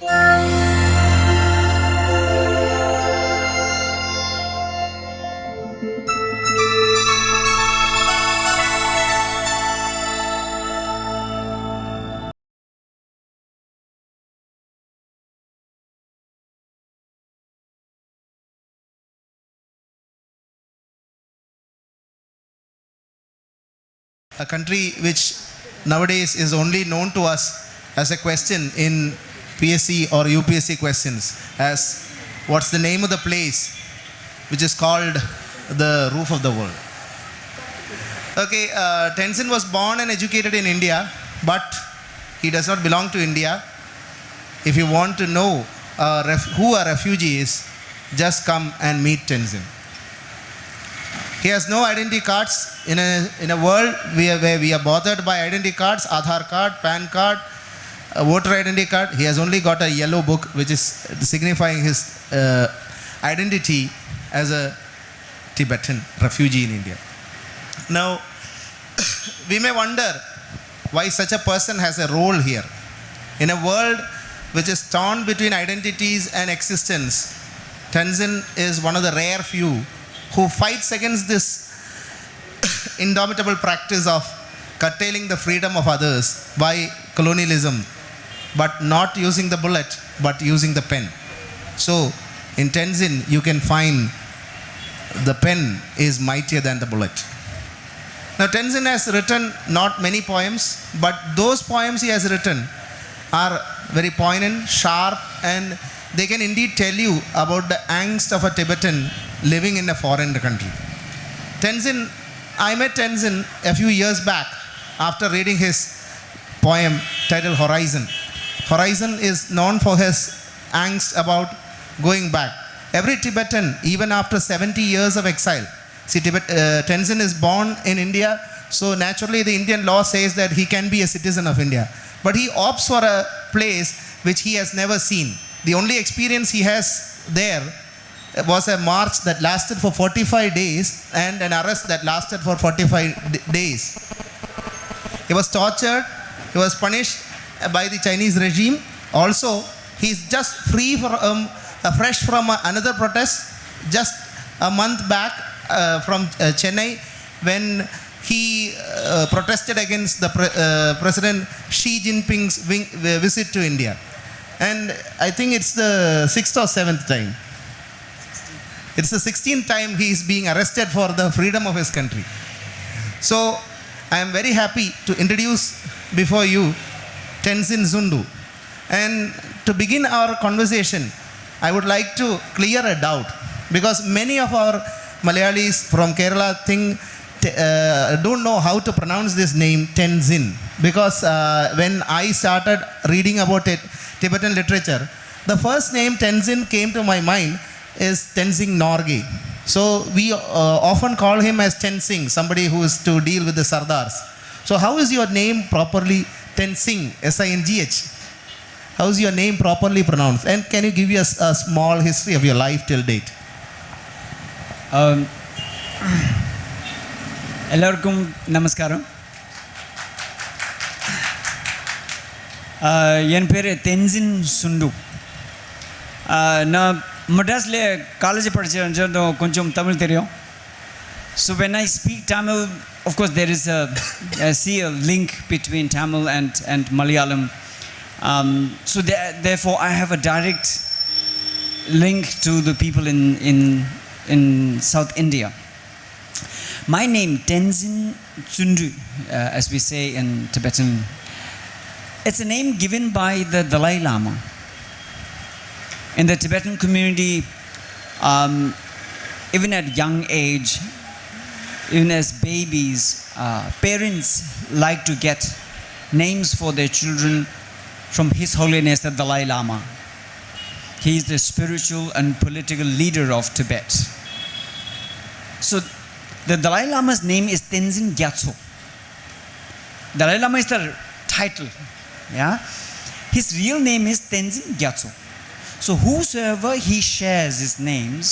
A country which nowadays is only known to us as a question in PSC or UPSC questions as what's the name of the place which is called the roof of the world. Okay, Tenzin was born and educated in India, but he does not belong to India. If you want to know who a refugee is, just come and meet Tenzin. He has no identity cards in a world where we are bothered by identity cards, Aadhaar card, PAN card, voter identity card. He has only got a yellow book which is signifying his identity as a Tibetan refugee in India. Now, we may wonder why such a person has a role here. In a world which is torn between identities and existence, Tenzin is one of the rare few who fights against this indomitable practice of curtailing the freedom of others by colonialism, but not using the bullet, but using the pen. So, in Tenzin, you can find the pen is mightier than the bullet. Now, Tenzin has written not many poems, but those poems he has written are very poignant, sharp, and they can indeed tell you about the angst of a Tibetan living in a foreign country. Tenzin, I met Tenzin a few years back after reading his poem titled Horizon. Horizon is known for his angst about going back. Every Tibetan, even after 70 years of exile, see, Tenzin is born in India, so naturally the Indian law says that he can be a citizen of India. But he opts for a place which he has never seen. The only experience he has there was a march that lasted for 45 days and an arrest that lasted for 45 days. He was tortured, he was punished by the Chinese regime. Also, he is just fresh from another protest just a month back from Chennai when he protested against the President Xi Jinping's visit to India. And I think it's the 6th or 7th time. It's the 16th time he is being arrested for the freedom of his country. So, I am very happy to introduce before you Tenzin Tsundue. And to begin our conversation, I would like to clear a doubt, because many of our Malayalis from Kerala don't know how to pronounce this name Tenzin, because when I started reading about Tibetan literature, the first name Tenzin came to my mind is Tenzin Norgay. So we often call him as Tenzing, somebody who is to deal with the Sardars. So how is your name properly Tenzing, S-I-N-G-H? How is your name properly pronounced? And can you give us a small history of your life till date? Ellarkum namaskaram. என் பேர் தென்சின் சுண்டு. நான் மெட்ராஸில் college படித்தது கொஞ்சம் தமிழ் தெரியும். So when I speak Tamil, of course there is I see a link between Tamil and Malayalam. So therefore I have a direct link to the people in South India. My name, Tenzin Tsundue, as we say in Tibetan, it's a name given by the Dalai Lama. In the Tibetan community, even at young age, even as babies, parents like to get names for their children from His Holiness the Dalai Lama. He is the spiritual and political leader of Tibet. So the Dalai Lama's name is Tenzin Gyatso. Dalai Lama is the title. Yeah? His real name is Tenzin Gyatso. So whosoever he shares his names,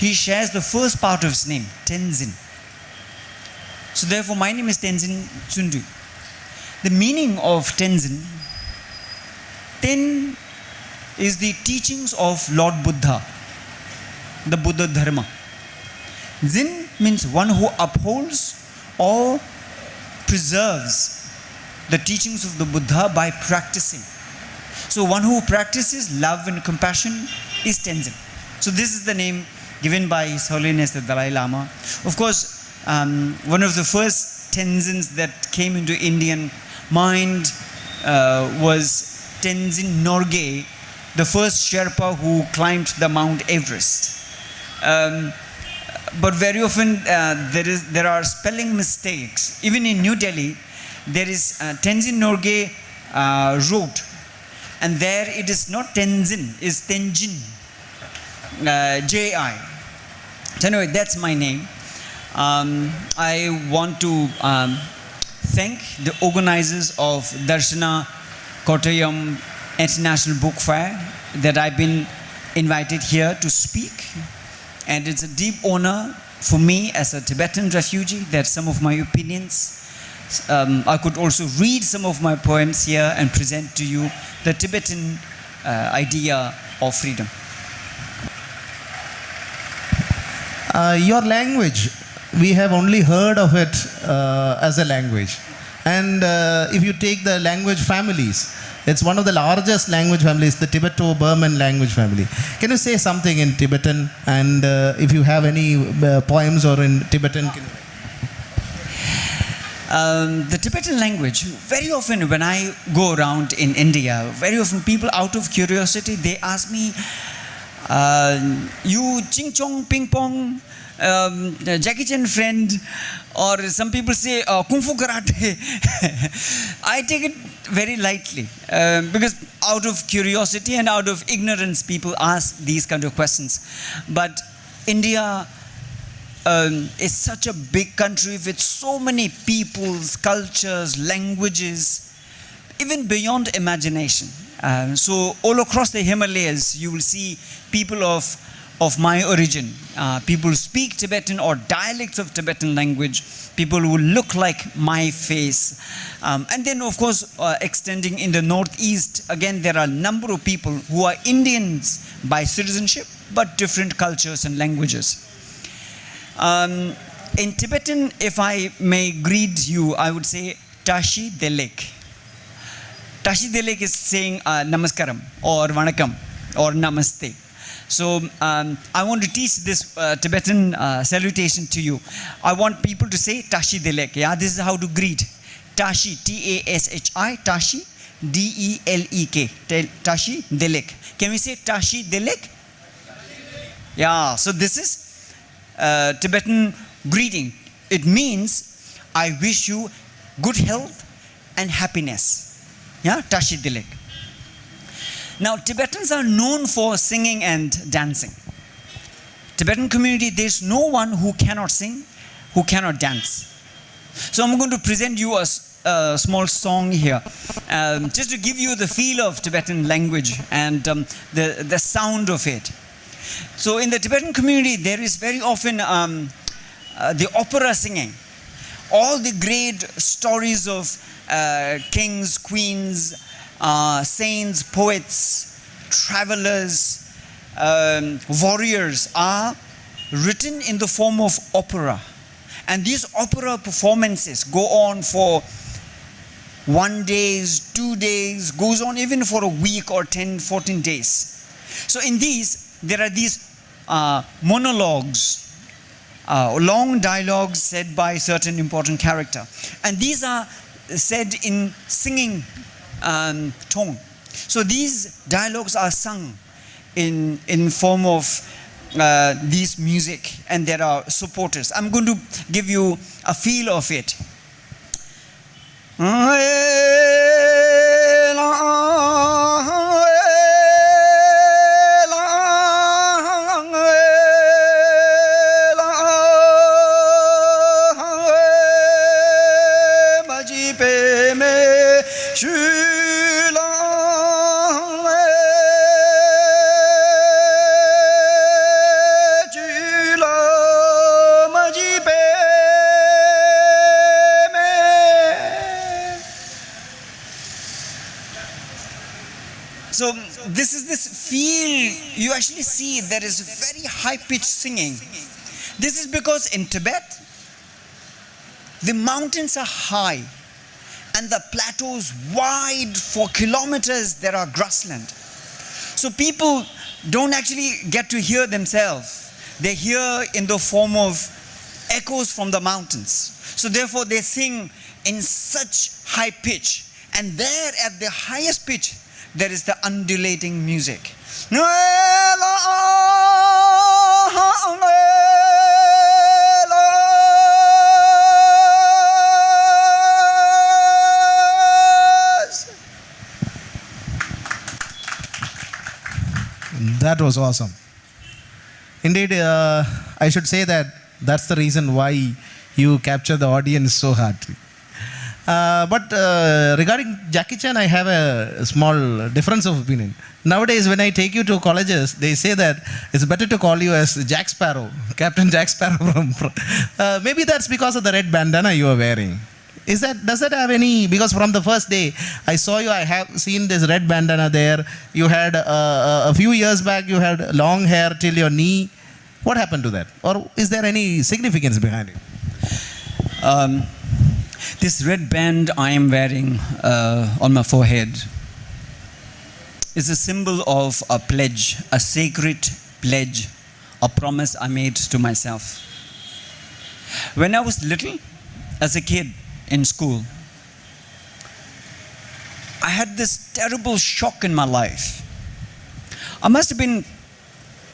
he shares the first part of his name, Tenzin. So therefore my name is Tenzin Tsundue. The meaning of Tenzin, Ten is the teachings of Lord Buddha, the Buddha Dharma. Tsin means one who upholds or preserves the teachings of the Buddha by practicing. So one who practices love and compassion is Tenzin. So this is the name given by His Holiness the Dalai Lama. Of course, one of the first Tenzins that came into Indian mind was Tenzin Norgay, the first Sherpa who climbed the Mount Everest. But very often there are spelling mistakes. Even in New Delhi, there is Tenzin Norgay Road, and there it is not Tenzin, it's Tenjin, J-I. So anyway, that's my name. I want to thank the organizers of Darshana Kottayam International Book Fair that I've been invited here to speak. And it's a deep honor for me as a Tibetan refugee that some of my opinions, I could also read some of my poems here and present to you the Tibetan idea of freedom. Your language, we have only heard of it as a language. And if you take the language families, it's one of the largest language families, the Tibeto-Burman language family. Can you say something in Tibetan? And if you have any poems or in Tibetan? The Tibetan language, very often when I go around in India, very often people out of curiosity, they ask me, you ching chong ping pong, Jackie Chan friend, or some people say kung fu karate. I take it very lightly because out of curiosity and out of ignorance people ask these kind of questions. But India is such a big country with so many peoples, cultures, languages, even beyond imagination. So all across the Himalayas you will see people of my origin. People speak Tibetan or dialects of Tibetan language, people who look like my face. And then of course extending in the northeast, again there are a number of people who are Indians by citizenship but different cultures and languages. In Tibetan, if I may greet you, I would say Tashi Delek. Tashi Delek is saying namaskaram or vanakam or namaste. So I want to teach this Tibetan salutation to you. I want people to say Tashi Delek. Yeah, this is how to greet. Tashi, T-A-S-H-I, Tashi, D-E-L-E-K. Tashi Delek. Can we say Tashi Delek? Yeah, so this is Tibetan greeting. It means I wish you good health and happiness. Yeah, Tashi Delek. Now, Tibetans are known for singing and dancing. Tibetan community, there's no one who cannot sing, who cannot dance. So I'm going to present you a small song here, just to give you the feel of Tibetan language and the sound of it. So in the Tibetan community, there is very often the opera singing. All the great stories of kings, queens, saints, poets, travelers, warriors are written in the form of opera. And these opera performances go on for 1 day, 2 days, goes on even for a week or 10, 14 days. So in these, there are these monologues, long dialogues said by certain important character. And these are said in singing tone. So these dialogues are sung in form of these music, and there are supporters. I'm going to give you a feel of it. this is this feel, you actually see there is very high-pitched singing. This is because in Tibet, the mountains are high and the plateaus wide for kilometers. There are grassland. So people don't actually get to hear themselves. They hear in the form of echoes from the mountains. So therefore they sing in such high pitch. And there at the highest pitch, there is the undulating music. That was awesome. Indeed, I should say that that's the reason why you capture the audience so hard. But regarding Jackie Chan, I have a small difference of opinion. Nowadays, when I take you to colleges, they say that it's better to call you as Jack Sparrow, Captain Jack Sparrow. Maybe that's because of the red bandana you are wearing. Does that have any, because from the first day I saw you, I have seen this red bandana there. You had a few years back, you had long hair till your knee. What happened to that? Or is there any significance behind it? This red band I am wearing on my forehead is a symbol of a pledge, a sacred pledge, a promise I made to myself. When I was little, as a kid in school, I had this terrible shock in my life. I must have been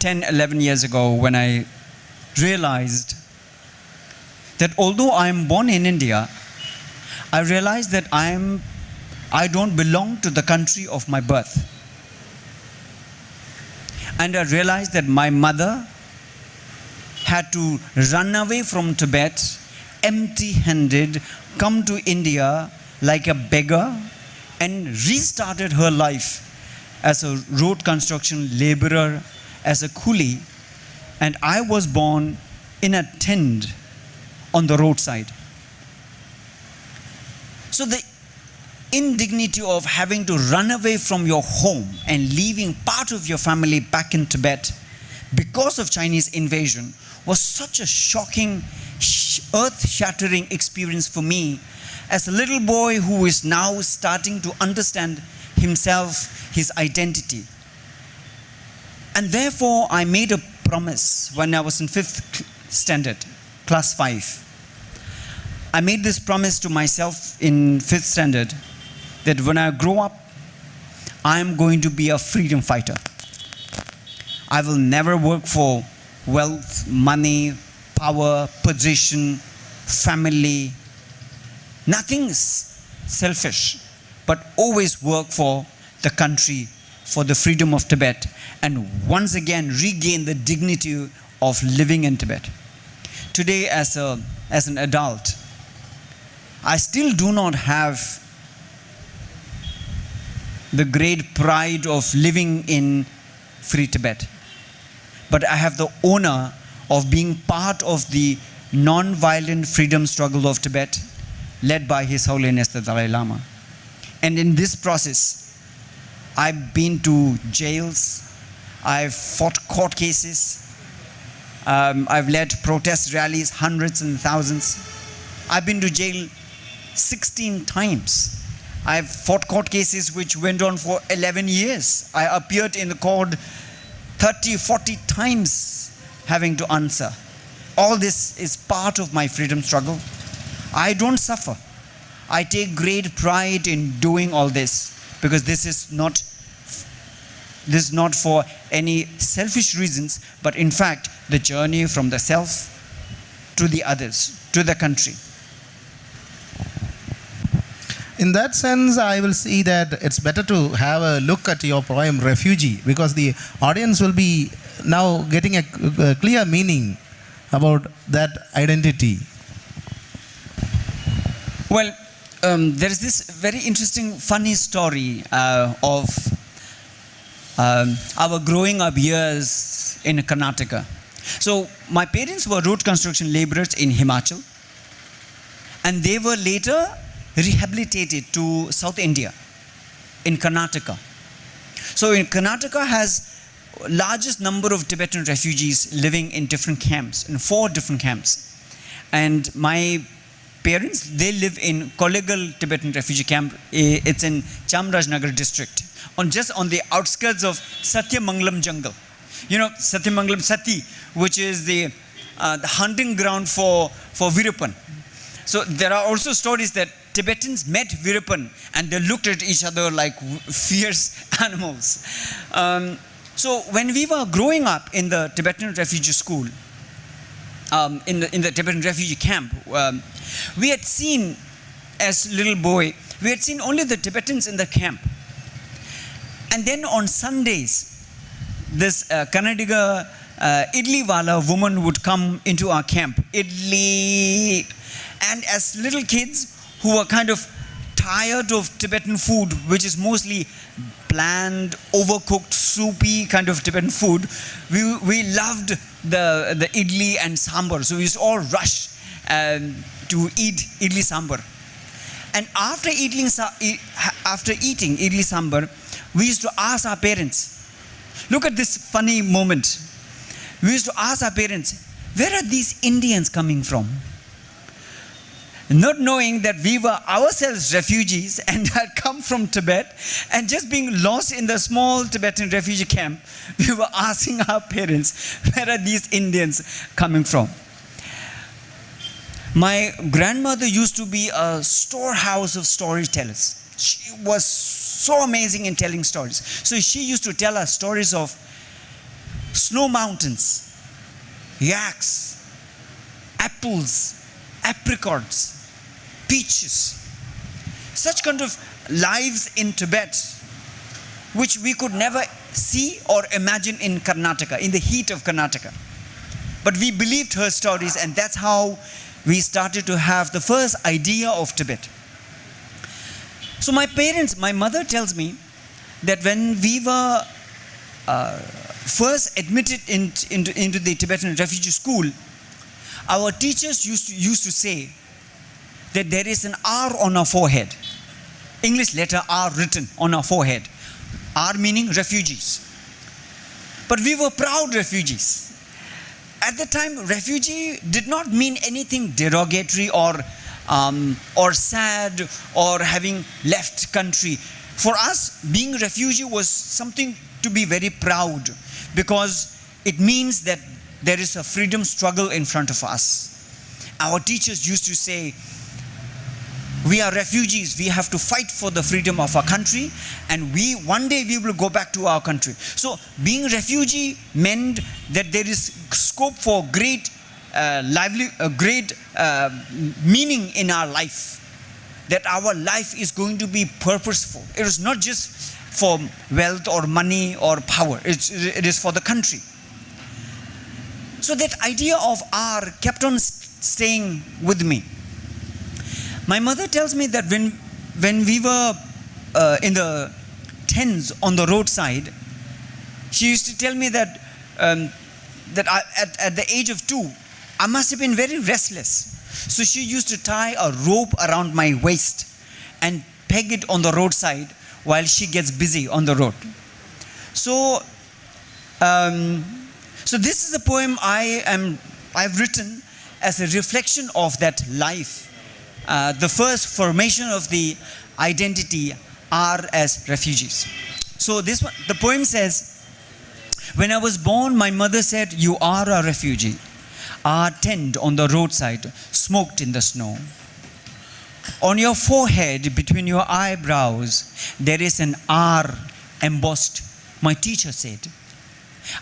10, 11 years ago when I realized that although I am born in India, I realized that I don't belong to the country of my birth. And I realized that my mother had to run away from Tibet empty-handed, come to India like a beggar, and restarted her life as a road construction laborer, as a coolie. And I was born in a tent on the roadside. So the indignity of having to run away from your home and leaving part of your family back in Tibet because of Chinese invasion was such a shocking, earth-shattering experience for me as a little boy who is now starting to understand himself, his identity. And therefore, I made a promise when I was in 5th standard, class 5. I made this promise to myself in 5th standard that when I grow up, I am going to be a freedom fighter. I will never work for wealth, money, power, position, family, nothing selfish, but always work for the country, for the freedom of Tibet, and once again regain the dignity of living in Tibet. Today, as an adult, I still do not have the great pride of living in free Tibet, but I have the honor of being part of the non-violent freedom struggle of Tibet, led by His Holiness the Dalai Lama. And in this process, I've been to jails, I've fought court cases, I've led protest rallies, hundreds and thousands. I've been to jail 16 times. I've fought court cases which went on for 11 years. I appeared in the court 30, 40 times having to answer. All this is part of my freedom struggle. I don't suffer. I take great pride in doing all this because this is not for any selfish reasons, but in fact, the journey from the self to the others, to the country. In that sense, I will see that it's better to have a look at your poem Refugee, because the audience will be now getting a clear meaning about that identity. Well, there is this very interesting, funny story of our growing up years in Karnataka. So my parents were road construction laborers in Himachal, and they were later rehabilitated to South India in Karnataka. So in Karnataka has largest number of Tibetan refugees living in different camps, in 4 different camps. And my parents, they live in Kollegal Tibetan refugee camp. It's in Chamarajanagar district, just on the outskirts of Satyamangalam jungle. You know, Satyamangalam Sati, which is the hunting ground for Viruppan. So there are also stories that Tibetans met Viruppan and they looked at each other like fierce animals. So when we were growing up in the Tibetan refugee school, in the Tibetan refugee camp, we had seen, as little boy, we had seen only the Tibetans in the camp. And then on Sundays, this Kannadiga idli wala woman would come into our camp, idli, and as little kids who were kind of tired of Tibetan food, which is mostly bland, overcooked, soupy kind of Tibetan food, we loved the idli and sambar. So we used to all rush to eat idli sambar. And after eating idli sambar, we used to ask our parents, look at this funny moment. We used to ask our parents, where are these Indians coming from? Not knowing that we were ourselves refugees and had come from Tibet, and just being lost in the small Tibetan refugee camp, we were asking our parents, where are these Indians coming from? My grandmother used to be a storehouse of storytellers. She was so amazing in telling stories. So she used to tell us stories of snow mountains, yaks, apples, apricots, peaches, such kind of lives in Tibet which we could never see or imagine in Karnataka, in the heat of Karnataka. But we believed her stories, and that's how we started to have the first idea of Tibet. So my mother tells me that when we were first admitted into the Tibetan refugee school, our teachers used to say that there is an R on our forehead, English letter R written on our forehead, R meaning refugees. But we were proud refugees. At the time, refugee did not mean anything derogatory or sad or having left country. For us, being refugee was something to be very proud, because it means that there is a freedom struggle in front of us. Our teachers used to say, we are refugees, we have to fight for the freedom of our country, and one day we will go back to our country. So being refugee meant that there is scope for great meaning in our life, that our life is going to be purposeful. It is not just for wealth or money or power, it is for the country. So that idea of R kept on staying with me. My mother tells me that when we were in the tents on the roadside, she used to tell me that at the age of 2, I must have been very restless. So she used to tie a rope around my waist and peg it on the roadside while she gets busy on the road. So this is a poem I've written as a reflection of that life. The first formation of the identity are as refugees. So the poem says, when I was born, my mother said, you are a refugee. Our tent on the roadside smoked in the snow. On your forehead, between your eyebrows, there is an R embossed, my teacher said.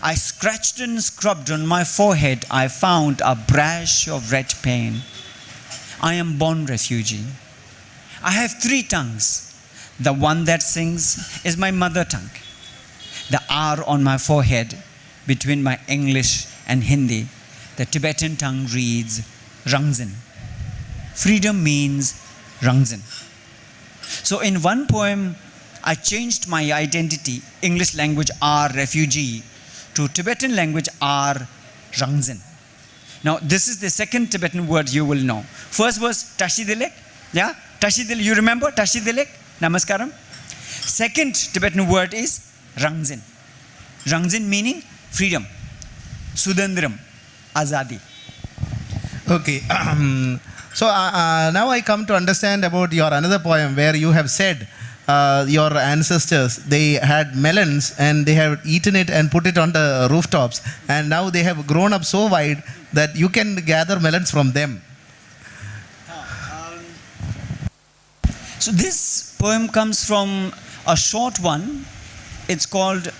I scratched and scrubbed on my forehead. I found a brash of red paint. I am born refugee. I have 3 tongues. The one that sings is my mother tongue. The R on my forehead, between my English and Hindi, the Tibetan tongue reads Rangzin. Freedom means Rangzin. So in one poem, I changed my identity, English language R refugee, to Tibetan language R Rangzin. Now, this is the second Tibetan word you will know. First was Tashidilek. Yeah? Tashidilek, you remember? Tashidilek? Namaskaram. Second Tibetan word is Rangzin. Rangzin meaning freedom. Sudandram, Azadi. Okay. So now I come to understand about your another poem where you have said your ancestors, they had melons and they have eaten it and put it on the rooftops, and now they have grown up so wide that you can gather melons from them. So this poem comes from a short one. It's called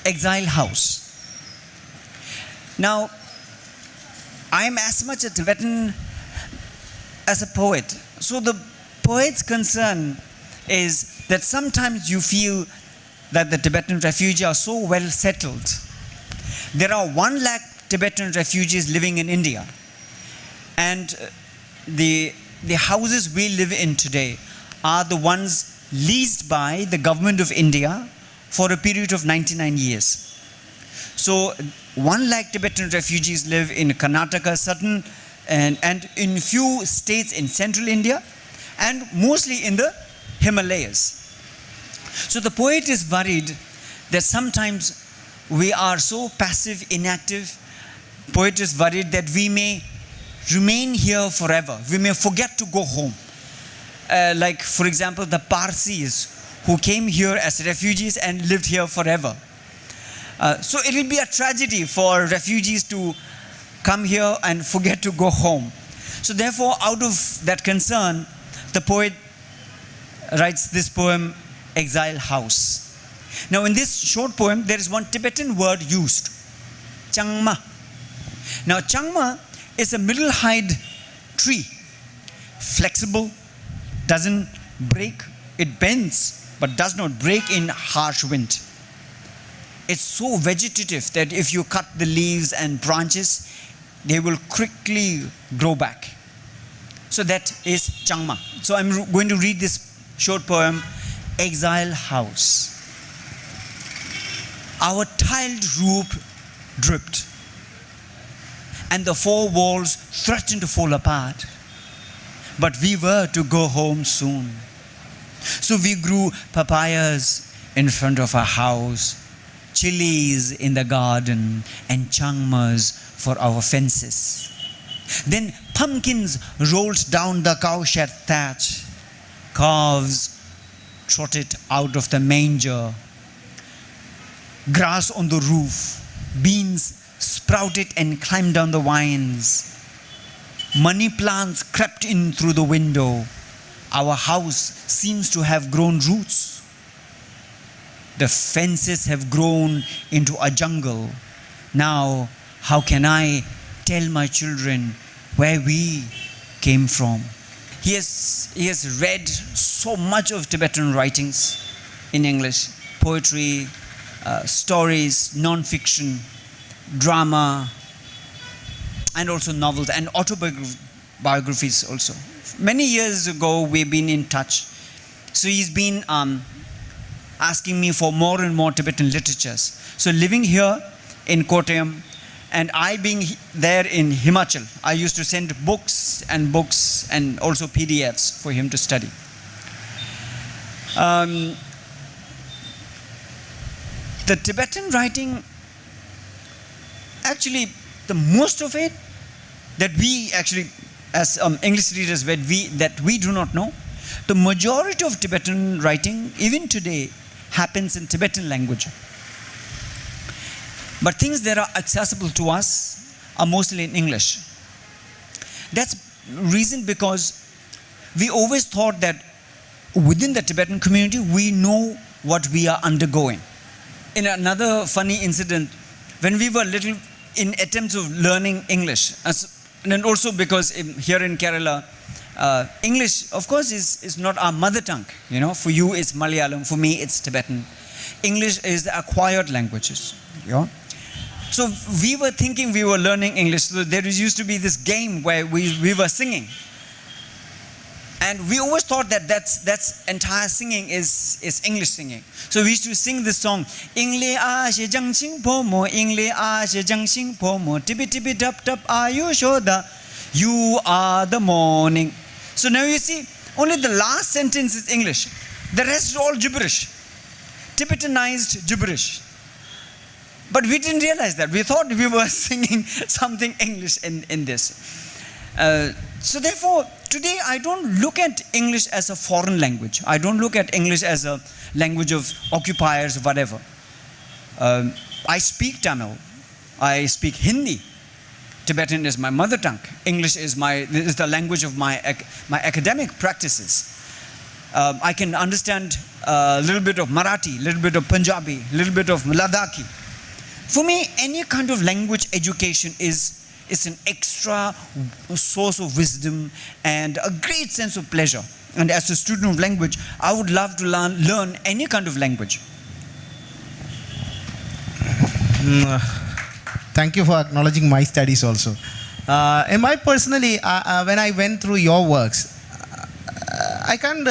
Exile House. Now, I'm as much a Tibetan as a poet. So the poet's concern is that sometimes you feel that the Tibetan refugees are so well settled. There are 1 lakh Tibetan refugees living in India. And the houses we live in today are the ones leased by the government of India for a period of 99 years. So 1 lakh Tibetan refugees live in Karnataka, certain and in few states in central India, and mostly in the Himalayas. So the poet is worried that sometimes we are so passive, inactive. Poet is worried that we may remain here forever. We may forget to go home. Like, for example, the Parsis who came here as refugees and lived here forever. So it will be a tragedy for refugees to come here and forget to go home. So therefore, out of that concern, the poet writes this poem, Exile House. Now in this short poem, there is one Tibetan word used, Changma. Now Changma is a middle-height tree, flexible, doesn't break, it bends, but does not break in harsh wind. It's so vegetative that if you cut the leaves and branches, they will quickly grow back. So that is Changma. So I'm going to read this short poem, Exile House. Our tiled roof dripped, and the 4 walls threatened to fall apart. But we were to go home soon. So we grew papayas in front of our house, chilies in the garden, and changmas for our fences. Then pumpkins rolled down the cowshed thatch. Calves trotted out of the manger. Grass on the roof. Beans sprouted and climbed down the vines. Money plants crept in through the window. Our house seems to have grown roots. The fences have grown into a jungle. Now, how can I tell my children where we came from? He has read so much of Tibetan writings in English, poetry, stories, non-fiction, drama, and also novels and autobiographies also. Many years ago, we've been in touch. So he's been asking me for more and more Tibetan literatures. So living here in Kottayam, and I being there in Himachal, I used to send books and also PDFs for him to study. The Tibetan writing, actually, the most of it that we actually, as English readers, that we do not know, the majority of Tibetan writing, even today, happens in Tibetan language. But things that are accessible to us are mostly in English. That's reason because we always thought that within the Tibetan community, we know what we are undergoing. In another funny incident, when we were little in attempts of learning English, and also because here in Kerala, English, of course, is not our mother tongue. You know, for you it's Malayalam, for me it's Tibetan. English is the acquired languages. You know? So we were thinking we were learning English. So there used to be this game where we were singing. And we always thought that that's entire singing is English singing. So we used to sing this song, Ingle a she jang sing po mo, Ingle a she jang sing po mo, tibi tibi tap tap ayushoda, you are the morning. So now you see, only the last sentence is English. The rest is all gibberish. Tibetanized gibberish. But we didn't realize that. We thought we were singing something English in this. So therefore, today I don't look at English as a foreign language. I don't look at English as a language of occupiers or whatever. I speak Tamil. I speak Hindi. Tibetan is my mother tongue. English is the language of my academic practices. I can understand a little bit of Marathi, a little bit of Punjabi, a little bit of Ladakhi. For me, any kind of language education is an extra source of wisdom and a great sense of pleasure. And as a student of language, I would love to learn any kind of language. Thank you for acknowledging my studies also. And my personally, when I went through your works, I can't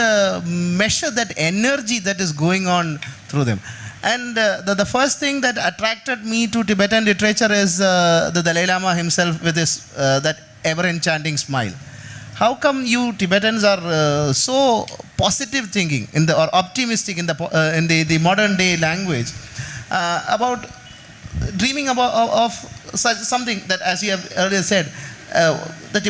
measure that energy that is going on through them. And the first thing that attracted me to Tibetan literature is the Dalai Lama himself with his that ever-enchanting smile. How come you Tibetans are so positive thinking or optimistic in the modern day language about dreaming of such something that, as you have earlier said, the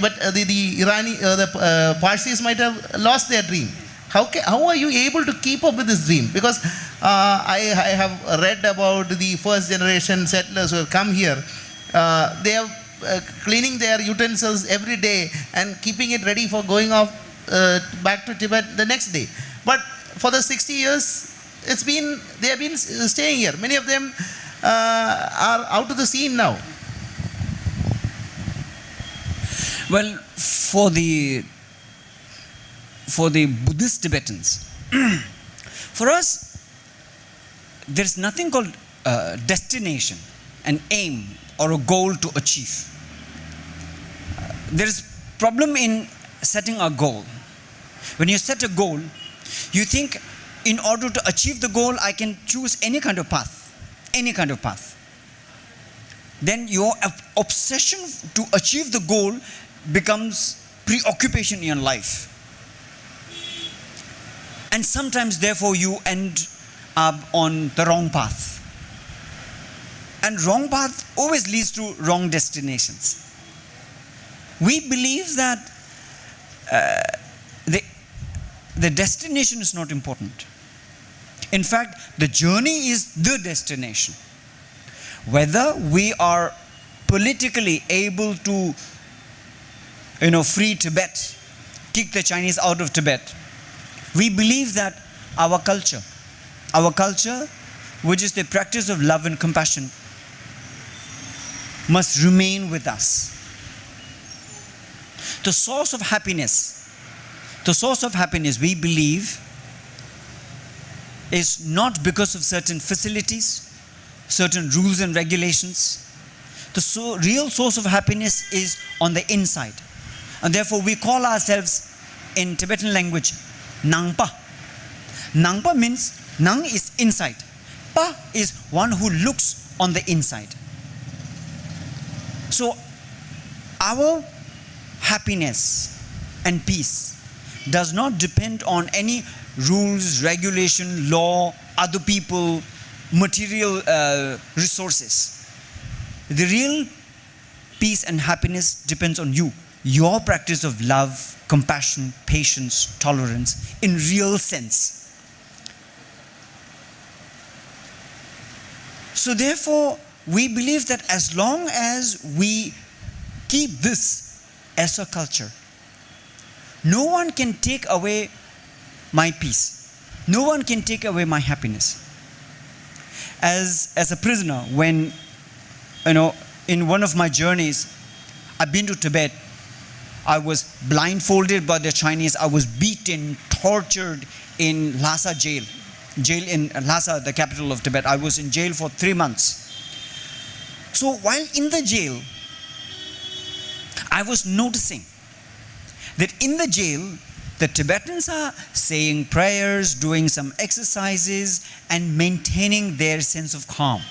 Parsis might have lost their dream. How are you able to keep up with this dream? Because I have read about the first generation settlers who have come here. They are cleaning their utensils every day and keeping it ready for going off back to Tibet the next day. But for the 60 years, they have been staying here. Many of them are out of the scene now. Well, for the Buddhist Tibetans, for us, there's nothing called destination, an aim or a goal to achieve. There's problem in setting a goal. When you set a goal, you think in order to achieve the goal, I can choose any kind of path. Then your obsession to achieve the goal becomes preoccupation in your life. And sometimes, therefore, you end up on the wrong path. And wrong path always leads to wrong destinations. We believe that the destination is not important. In fact, the journey is the destination. Whether we are politically able to, free Tibet, kick the Chinese out of Tibet, we believe that our culture, which is the practice of love and compassion, must remain with us. The source of happiness, we believe, is not because of certain facilities, certain rules and regulations. The real source of happiness is on the inside. And therefore we call ourselves in Tibetan language Nangpa. Nangpa means Nang is inside. Pa is one who looks on the inside. So our happiness and peace does not depend on any rules, regulation, law, other people, material resources. The real peace and happiness depends on you. Your practice of love, compassion, patience, tolerance in real sense. So therefore, we believe that as long as we keep this as a culture, no one can take away my peace. No one can take away my happiness. As a prisoner, when, in one of my journeys, I've been to Tibet, I was blindfolded by the Chinese. I was beaten, tortured in Lhasa jail in Lhasa, the capital of Tibet. I was in jail for 3 months. So while in the jail, I was noticing that in the jail, the Tibetans are saying prayers, doing some exercises, and maintaining their sense of calm.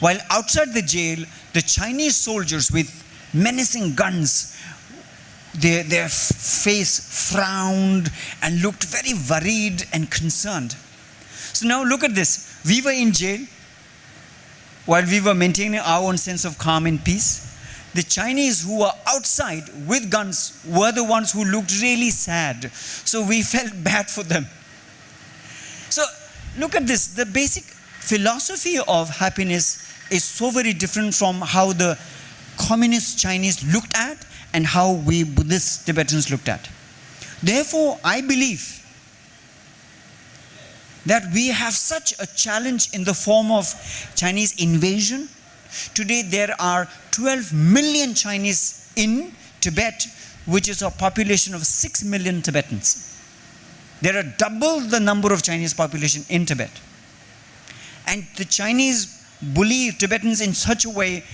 While outside the jail, the Chinese soldiers with menacing guns, their face frowned and looked very worried and concerned. So now look at this. We were in jail while we were maintaining our own sense of calm and peace. The Chinese who were outside with guns were the ones who looked really sad. So we felt bad for them. So look at this. The basic philosophy of happiness is so very different from how the communist Chinese looked at and how we Buddhist Tibetans looked at. Therefore, I believe that we have such a challenge in the form of Chinese invasion. Today there are 12 million Chinese in Tibet, which is a population of 6 million Tibetans. There are double the number of Chinese population in Tibet. And the Chinese bully Tibetans in such a way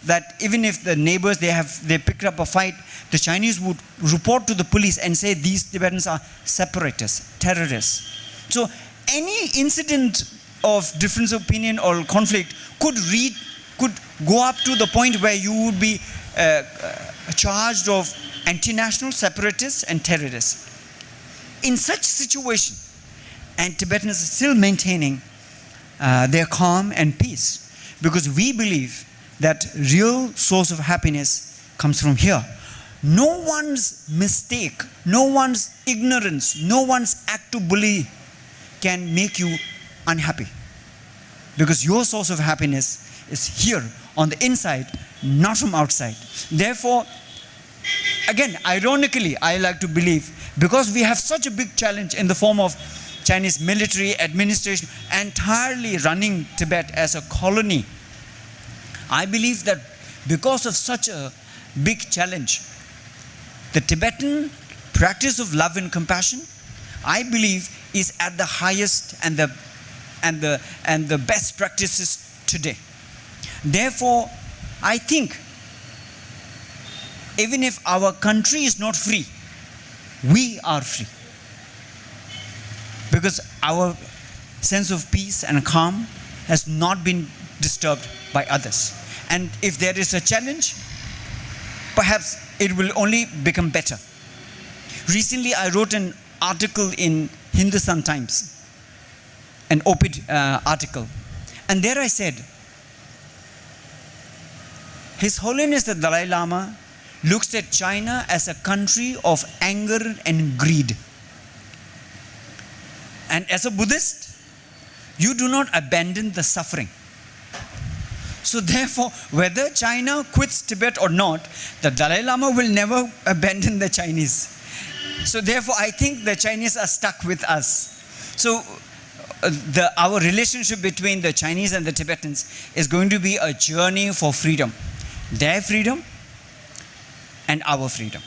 that even if the neighbors, they picked up a fight, the Chinese would report to the police and say these Tibetans are separatists, terrorists. So any incident of difference of opinion or conflict could go up to the point where you would be charged of anti-national, separatists and terrorists. In such situation, and Tibetans are still maintaining their calm and peace, because we believe that real source of happiness comes from here. No one's mistake, no one's ignorance, no one's act to bully can make you unhappy. Because your source of happiness is here on the inside, not from outside. Therefore, again, ironically, I like to believe, because we have such a big challenge in the form of Chinese military administration entirely running Tibet as a colony, I believe that because of such a big challenge, the Tibetan practice of love and compassion, I believe, is at the highest and the best practices today. Therefore, I think even if our country is not free, we are free. Because our sense of peace and calm has not been disturbed by others. And if there is a challenge, perhaps it will only become better. Recently, I wrote an article in Hindustan Times, an op-ed article. And there I said, His Holiness the Dalai Lama looks at China as a country of anger and greed. And as a Buddhist, you do not abandon the suffering. So therefore, whether China quits Tibet or not, the Dalai Lama will never abandon the Chinese. So therefore, I think the Chinese are stuck with us. So our relationship between the Chinese and the Tibetans is going to be a journey for freedom. Their freedom and our freedom.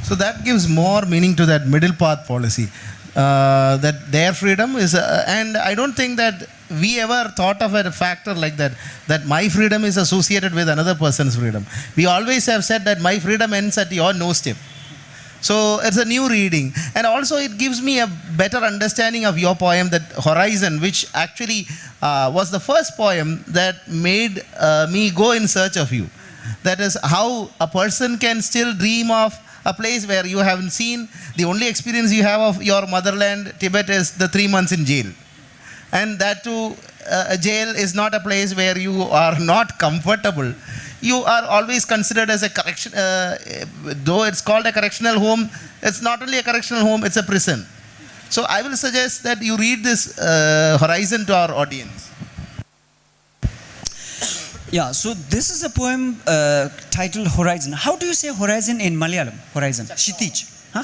So that gives more meaning to that middle path policy. That their freedom is, and I don't think that we ever thought of a factor like that, that my freedom is associated with another person's freedom. We always have said that my freedom ends at your nose tip. So it's a new reading. And also it gives me a better understanding of your poem, that Horizon, which actually was the first poem that made me go in search of you. That is how a person can still dream of a place where you haven't seen. The only experience you have of your motherland, Tibet, is the 3 months in jail. And that too, a jail is not a place where you are not comfortable. You are always considered as a correction, though it's called a correctional home, it's not only a correctional home, it's a prison. So I will suggest that you read this Horizon to our audience. Yeah, so this is a poem titled Horizon. How do you say horizon in Malayalam? Horizon. Shitij. Huh?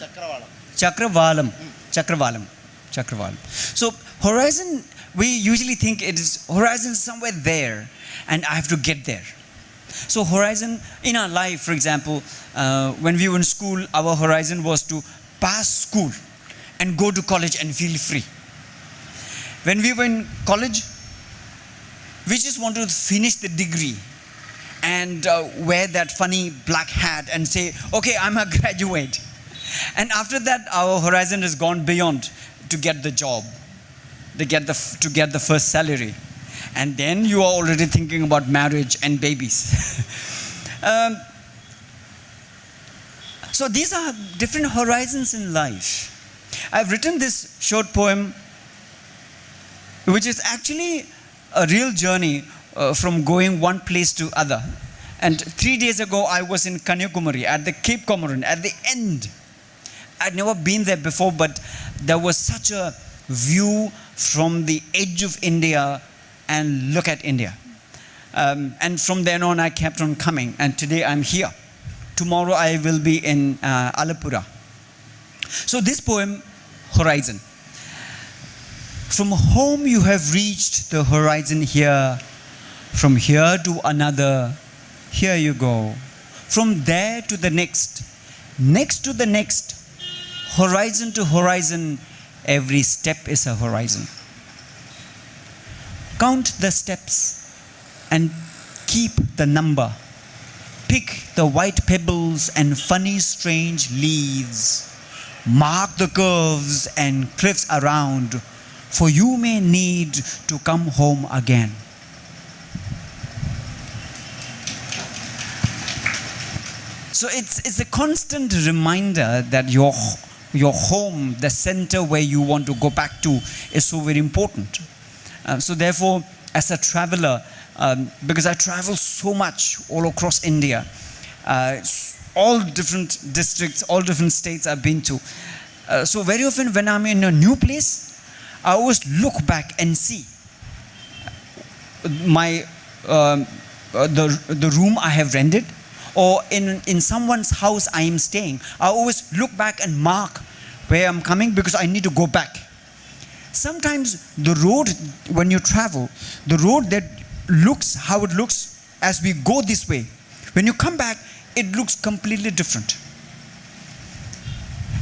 Chakravalam. Chakravalam. Chakravalam. So horizon, we usually think it is horizon somewhere there, and I have to get there. So horizon in our life, for example, when we were in school, our horizon was to pass school and go to college and feel free. When we were in college, we just wanted to finish the degree and wear that funny black hat and say, okay, I'm a graduate. And after that, our horizon has gone beyond to get the job, to get the first salary. And then you are already thinking about marriage and babies. So these are different horizons in life. I've written this short poem which is actually a real journey from going one place to other. And 3 days ago, I was in Kanyakumari at the Cape Comorin, at the end. I'd never been there before, but there was such a view from the edge of India, and look at India. And from then on, I kept on coming, and today I'm here. Tomorrow I will be in Alapura. So this poem, Horizon. From home you have reached the horizon here. From here to another, here you go. From there to the next to the next, horizon to horizon, every step is a horizon. Count the steps and keep the number. Pick the white pebbles and funny strange leaves. Mark the curves and cliffs around, for you may need to come home again. So it's a constant reminder that your home, the center where you want to go back to, is so very important. So therefore, as a traveler, because I travel so much all across India, all different districts, all different states I've been to. So very often when I'm in a new place, I always look back and see my the room I have rented, or in someone's house I am staying. I always look back and mark where I'm coming, because I need to go back. Sometimes the road, when you travel, the road that looks how it looks as we go this way, when you come back, it looks completely different.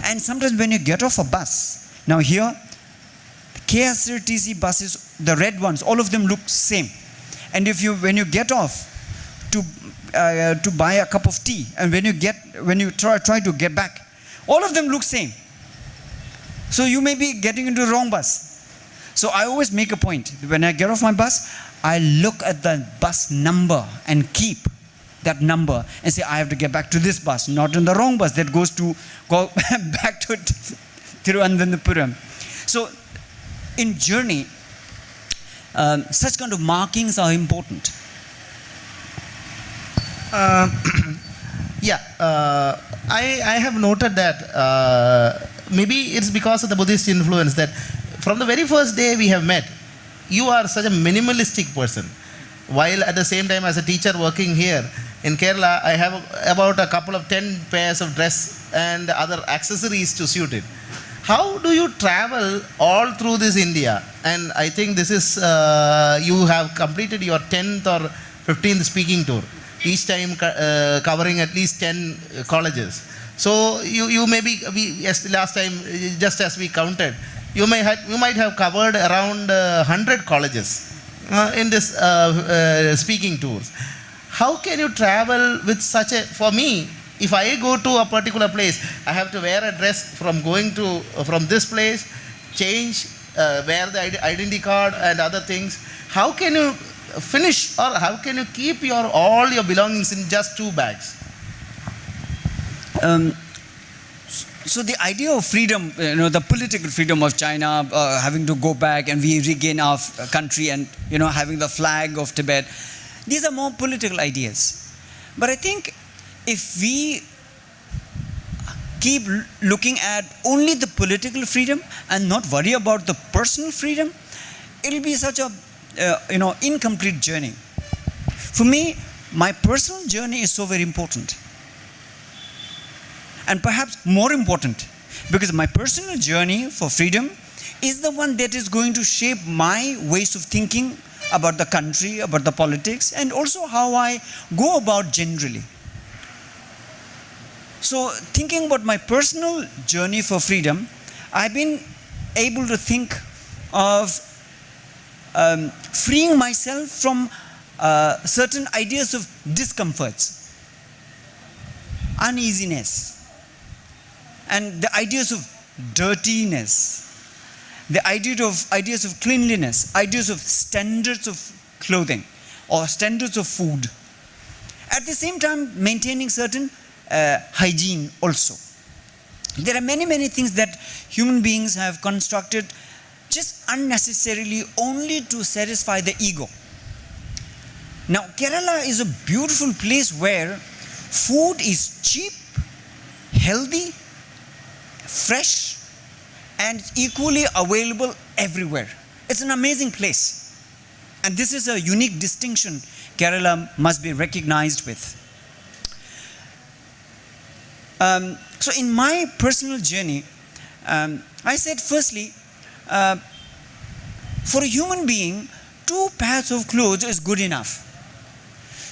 And sometimes when you get off a bus, now here, KSRTC buses, the red ones, all of them look same. And when you get off to buy a cup of tea, and when you try to get back, all of them look same. So you may be getting into the wrong bus. So I always make a point, when I get off my bus, I look at the bus number and keep that number and say, I have to get back to this bus, not in the wrong bus that go back to Thiruvananthapuram. So in journey, such kind of markings are important. I have noted that maybe it's because of the Buddhist influence that from the very first day we have met, you are such a minimalistic person. While at the same time, as a teacher working here in Kerala, I have about a couple of 10 pairs of dress and other accessories to suit it. How do you travel all through this India? And I think this is, you have completed your 10th or 15th speaking tour, each time covering at least 10 colleges. So you may be, yes, last time, just as we counted, you might have covered around 100 colleges in this speaking tours. How can you travel with such a, for me, if I go to a particular place, I have to wear a dress from this place, change, wear the identity card and other things. How can you finish, or how can you keep all your belongings in just 2 bags? So the idea of freedom, the political freedom of China, having to go back and we regain our country, and having the flag of Tibet, these are more political ideas. But I think if we keep looking at only the political freedom and not worry about the personal freedom, it will be such a incomplete journey. For me, my personal journey is so very important. And perhaps more important, because my personal journey for freedom is the one that is going to shape my ways of thinking about the country, about the politics, and also how I go about generally. So thinking about my personal journey for freedom, I've been able to think of freeing myself from certain ideas of discomforts, uneasiness, and the ideas of dirtiness, the ideas of cleanliness, ideas of standards of clothing or standards of food. At the same time, maintaining certain hygiene also. There are many, many things that human beings have constructed just unnecessarily only to satisfy the ego. Now, Kerala is a beautiful place where food is cheap, healthy, fresh, and equally available everywhere. It's an amazing place. And this is a unique distinction Kerala must be recognized with. So in my personal journey, I said firstly, for a human being, 2 pairs of clothes is good enough.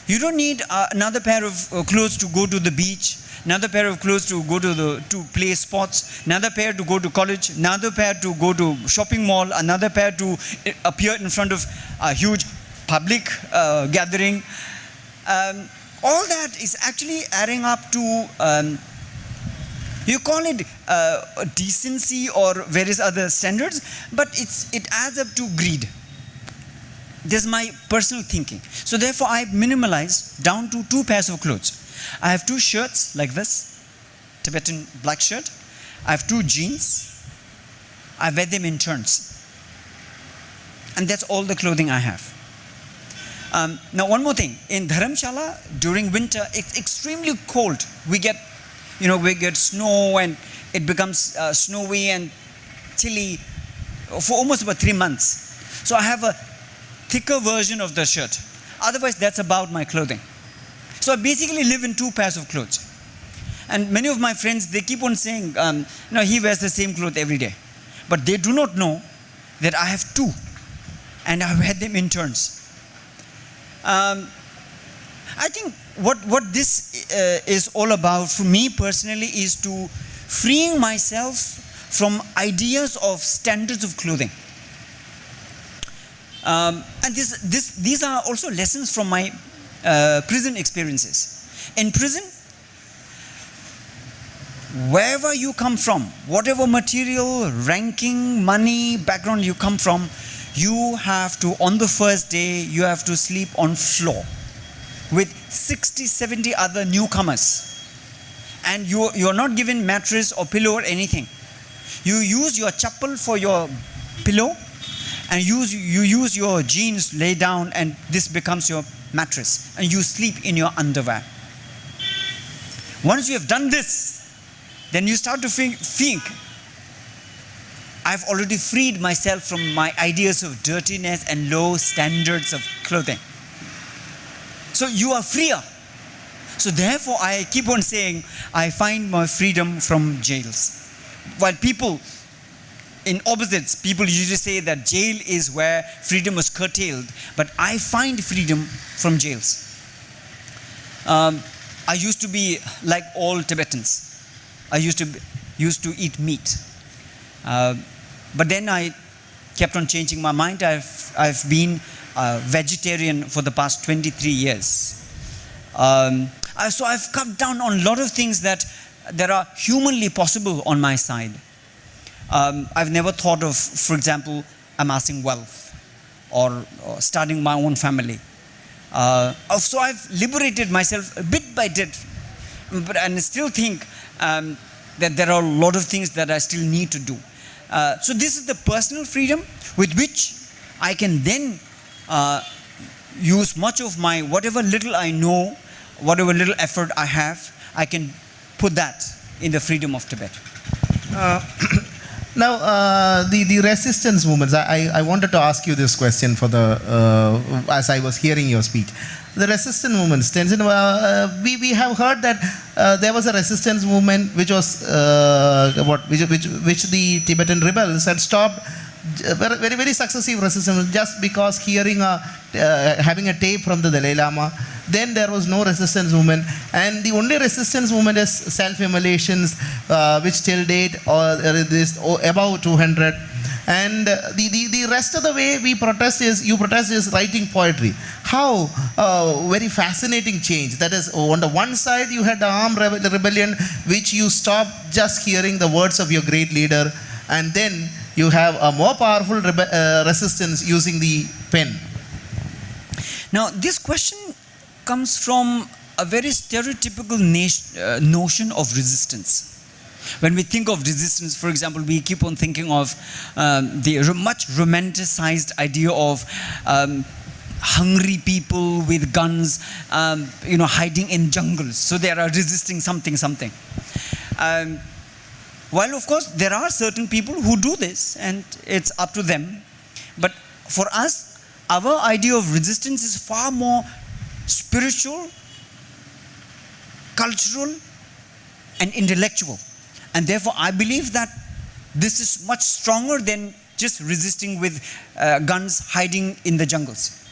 You don't need another pair of clothes to go to the beach, another pair of clothes to go to play sports, another pair to go to college, another pair to go to shopping mall, another pair to appear in front of a huge public gathering. All that is actually adding up to, you call it decency or various other standards, but it adds up to greed. This is my personal thinking. So therefore I minimalized down to 2 pairs of clothes. I have 2 shirts like this, Tibetan black shirt. I have 2 jeans. I wear them in turns. And that's all the clothing I have. Now one more thing. In Dharamshala, during winter, it's extremely cold. We get snow and it becomes snowy and chilly for almost about 3 months. So I have a thicker version of the shirt. Otherwise, that's about my clothing. So I basically live in 2 pairs of clothes. And many of my friends, they keep on saying, he wears the same clothes every day. But they do not know that I have 2. And I wear them in turns. I think what this is all about for me personally is to freeing myself from ideas of standards of clothing. And these are also lessons from my prison experiences. In prison, wherever you come from, whatever material, ranking, money, background you come from, you have to, on the first day, you have to sleep on floor with 60, 70 other newcomers. And you're not given mattress or pillow or anything. You use your chappal for your pillow, and you use your jeans lay down, and this becomes your mattress, and you sleep in your underwear. Once you have done this, then you start to think, I've already freed myself from my ideas of dirtiness and low standards of clothing. So you are freer. So therefore I keep on saying, I find my freedom from jails. While people, in opposites, people usually say that jail is where freedom is curtailed, but I find freedom from jails. I used to be like all Tibetans. I used to eat meat. But then I kept on changing my mind. I've been a vegetarian for the past 23 years. So I've cut down on a lot of things that are humanly possible on my side. I've never thought of, for example, amassing wealth or starting my own family. So I've liberated myself bit by bit, and I still think that there are a lot of things that I still need to do. So this is the personal freedom with which I can then use much of my, whatever little I know, whatever little effort I have, I can put that in the freedom of Tibet. Now, the resistance movements, I wanted to ask you this question for as I was hearing your speech. The resistance movements, Tenzin, we have heard that there was a resistance movement which was which the Tibetan rebels had stopped, very, very successive resistance, just because having a tape from the Dalai Lama. Then there was no resistance movement, and the only resistance movement is self-immolations, which till date above 200. And the rest of the way you protest is writing poetry. How very fascinating change. That is, on the one side you had the armed rebellion, which you stopped just hearing the words of your great leader, and then you have a more powerful resistance using the pen. Now this question comes from a very stereotypical notion of resistance. When we think of resistance, for example, we keep on thinking of the much romanticized idea of hungry people with guns, hiding in jungles. So they are resisting something. While of course there are certain people who do this, and it's up to them. But for us, our idea of resistance is far more spiritual, cultural, and intellectual. And therefore, I believe that this is much stronger than just resisting with guns hiding in the jungles.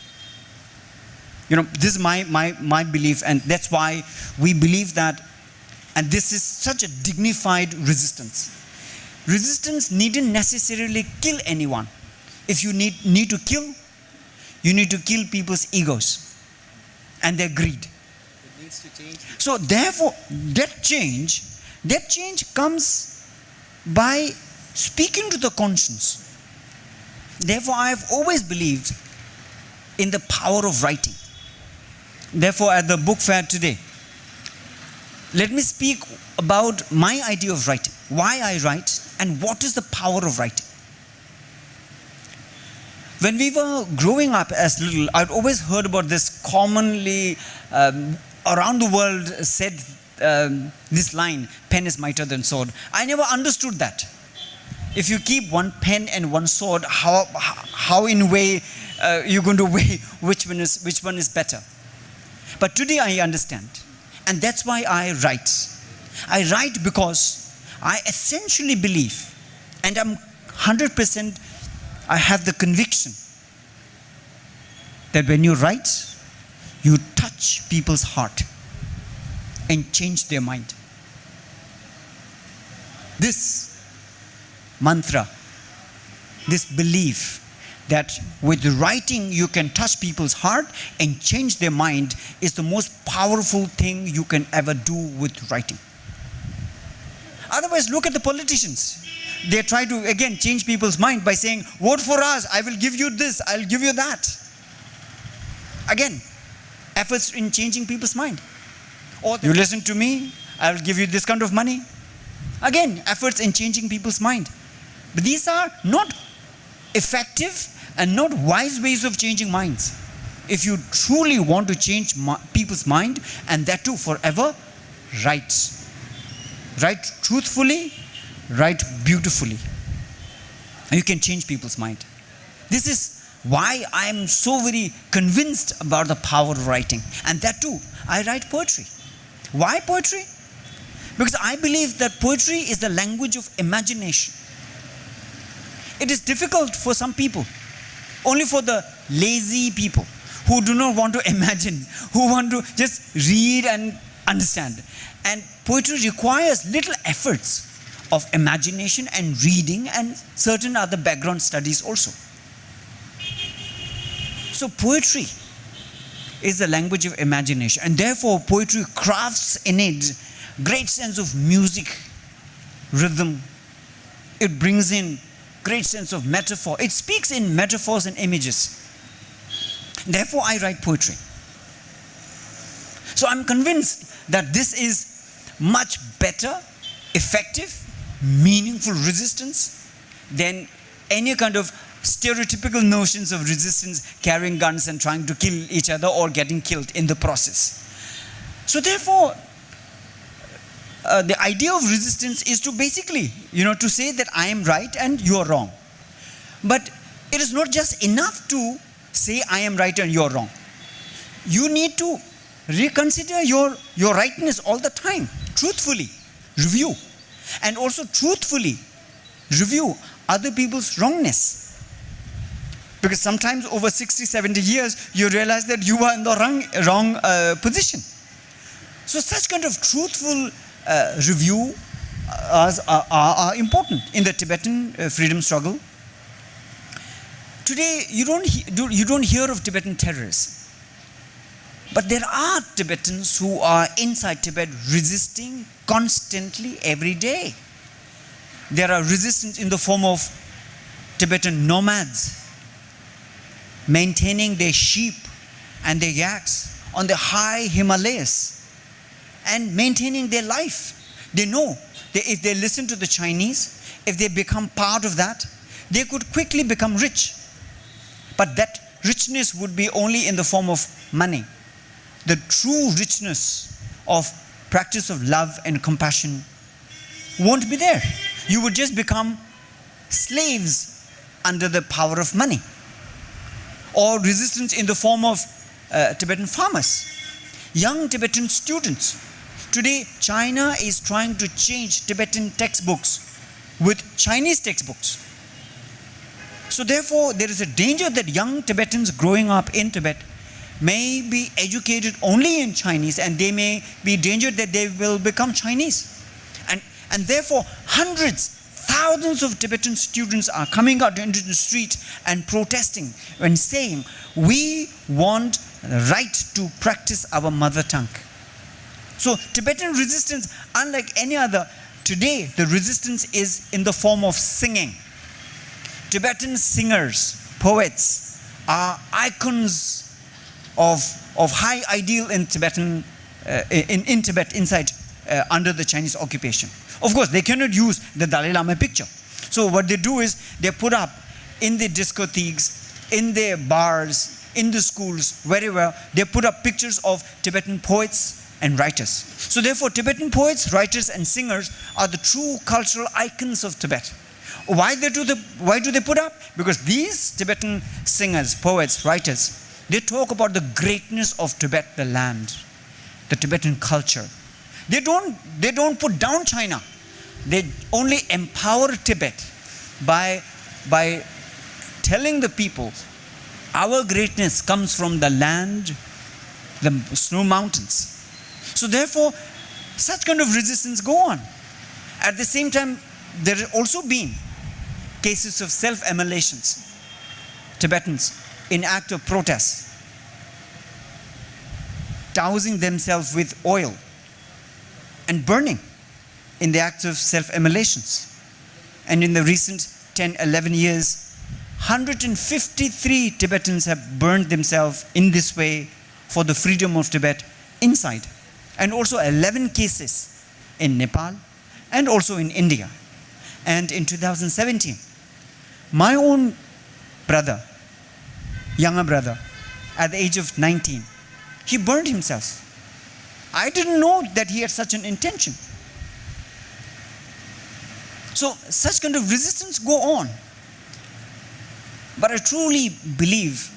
This is my belief, and that's why we believe that, and this is such a dignified resistance. Resistance needn't necessarily kill anyone. If you need to kill, you need to kill people's egos and their greed. It needs to change. So therefore, that change comes by speaking to the conscience. Therefore, I have always believed in the power of writing. Therefore, at the book fair today, let me speak about my idea of writing, why I write, and what is the power of writing. When we were growing up as little, I'd always heard about this commonly around the world said this line, pen is mightier than sword. I never understood that. If you keep one pen and one sword, how in a way you're going to weigh which one is better? But today I understand. And that's why I write. I write because I essentially believe, and I'm 100%, I have the conviction that when you write, you touch people's heart and change their mind. This mantra, this belief that with writing you can touch people's heart and change their mind is the most powerful thing you can ever do with writing. Otherwise, look at the politicians. They try to, again, change people's mind by saying, vote for us, I will give you this, I'll give you that. Again, efforts in changing people's mind. Or you listen to me, I will give you this kind of money. Again, efforts in changing people's mind. But these are not effective and not wise ways of changing minds. If you truly want to change people's mind, and that too forever, write. Write truthfully, write beautifully. You can change people's mind. This is why I am so very convinced about the power of writing. And that too, I write poetry. Why poetry? Because I believe that poetry is the language of imagination. It is difficult for some people, only for the lazy people who do not want to imagine, who want to just read and understand. And poetry requires little efforts of imagination and reading and certain other background studies also. So poetry is the language of imagination, and therefore poetry crafts in it great sense of music, rhythm. It brings in great sense of metaphor. It speaks in metaphors and images. Therefore, I write poetry. So I'm convinced that this is much better, effective, meaningful resistance than any kind of stereotypical notions of resistance, carrying guns and trying to kill each other or getting killed in the process. So therefore, the idea of resistance is to basically, to say that I am right and you are wrong. But it is not just enough to say I am right and you are wrong. You need to reconsider your rightness all the time, truthfully review, and also truthfully review other people's wrongness. Because sometimes over 60, 70 years, you realize that you are in the wrong position. So such kind of truthful review are important in the Tibetan freedom struggle. Today, you don't hear of Tibetan terrorists. But there are Tibetans who are inside Tibet resisting constantly every day. There are resistance in the form of Tibetan nomads maintaining their sheep and their yaks on the high Himalayas and maintaining their life. They know If they listen to the Chinese, if they become part of that, they could quickly become rich. But that richness would be only in the form of money. The true richness of practice of love and compassion won't be there. You would just become slaves under the power of money. Or resistance in the form of Tibetan farmers, young Tibetan students. Today, China is trying to change Tibetan textbooks with Chinese textbooks. So therefore, there is a danger that young Tibetans growing up in Tibet may be educated only in Chinese, and they may be danger that they will become Chinese. And therefore, hundreds, thousands of Tibetan students are coming out into the street and protesting and saying, we want the right to practice our mother tongue. So Tibetan resistance, unlike any other, today the resistance is in the form of singing. Tibetan singers, poets are icons of high ideal in Tibetan, in Tibet, inside, under the Chinese occupation. Of course, they cannot use the Dalai Lama picture. So what they do is they put up in the discotheques, in their bars, in the schools, wherever, they put up pictures of Tibetan poets and writers. So therefore, Tibetan poets, writers and singers are the true cultural icons of Tibet. Why do they put up? Because these Tibetan singers, poets, writers, they talk about the greatness of Tibet, the land, the Tibetan culture. They don't put down China. They only empower Tibet by telling the people our greatness comes from the land, the snow mountains. So therefore, such kind of resistance go on. At the same time, there have also been cases of self-immolations. Tibetans in act of protest, dousing themselves with oil and burning in the acts of self-immolations. And in the recent 10-11 years, 153 Tibetans have burned themselves in this way for the freedom of Tibet inside. And also 11 cases in Nepal and also in India. And in 2017, my own brother, younger brother, at the age of 19, he burned himself. I didn't know that he had such an intention. So such kind of resistance go on. But I truly believe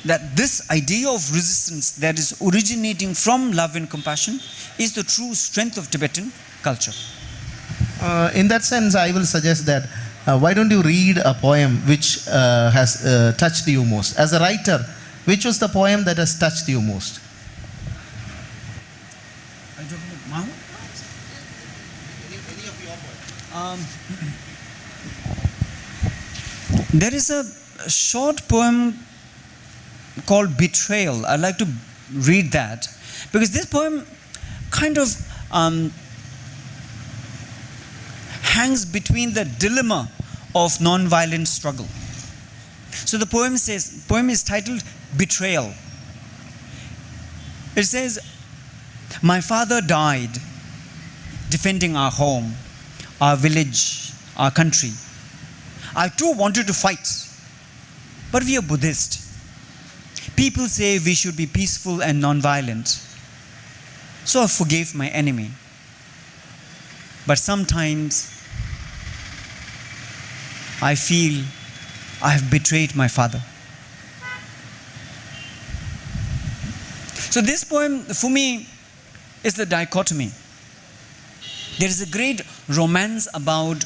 that this idea of resistance that is originating from love and compassion is the true strength of Tibetan culture. In that sense, I will suggest that why don't you read a poem which has touched you most? As a writer, which was the poem that has touched you most? Are you talking about Mahu? Any of your poems? There is a short poem called Betrayal. I'd like to read that because this poem kind of hangs between the dilemma of non-violent struggle. So the poem is titled Betrayal. It says, my father died defending our home, our village, our country. I too wanted to fight, but we are Buddhist. People say we should be peaceful and non-violent. So I forgave my enemy. But sometimes I feel I have betrayed my father. So this poem, for me, is the dichotomy. There is a great romance about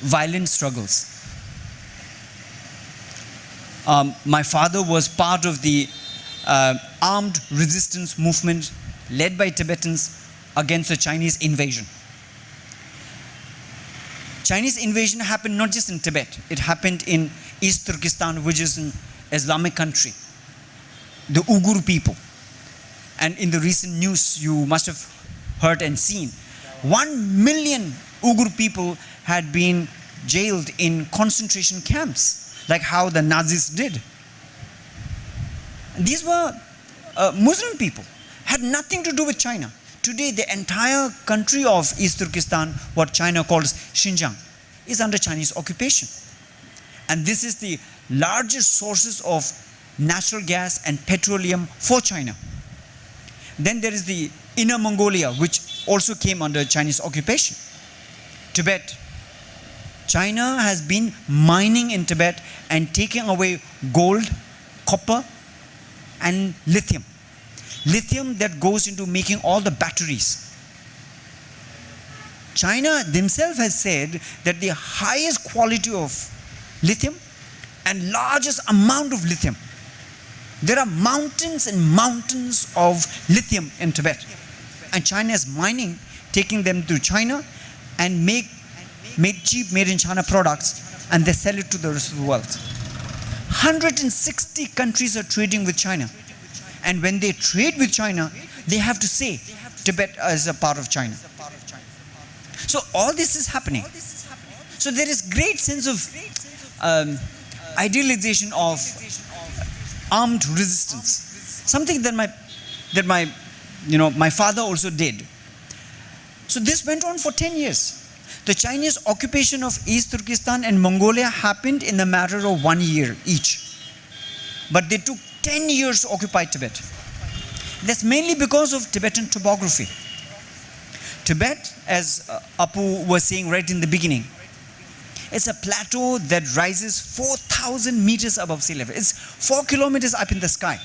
violent struggles. My father was part of the armed resistance movement led by Tibetans against the Chinese invasion. Chinese invasion happened not just in Tibet, it happened in East Turkestan, which is an Islamic country. The Uyghur people. And in the recent news, you must have heard and seen, 1 million Uyghur people had been jailed in concentration camps, like how the Nazis did. And these were Muslim people, had nothing to do with China. Today, the entire country of East Turkestan, what China calls Xinjiang, is under Chinese occupation. And this is the largest sources of natural gas and petroleum for China. Then there is the Inner Mongolia, which also came under Chinese occupation. Tibet. China has been mining in Tibet and taking away gold, copper, and lithium. Lithium that goes into making all the batteries. China themselves has said that the highest quality of lithium and largest amount of lithium. There are mountains and mountains of lithium in Tibet. And China is mining, taking them to China and make cheap made in China products, and they sell it to the rest of the world. 160 countries are trading with China. And when they trade with China, they have to say Tibet is a part of China. So all this is happening. So there is great sense of idealization of armed resistance. Something that my father also did. So this went on for 10 years. The Chinese occupation of East Turkestan and Mongolia happened in a matter of 1 year each. But they took 10 years to occupy Tibet. That's mainly because of Tibetan topography. Tibet, as Apu was saying right in the beginning, it's a plateau that rises 4,000 meters above sea level. It's 4 kilometers up in the sky.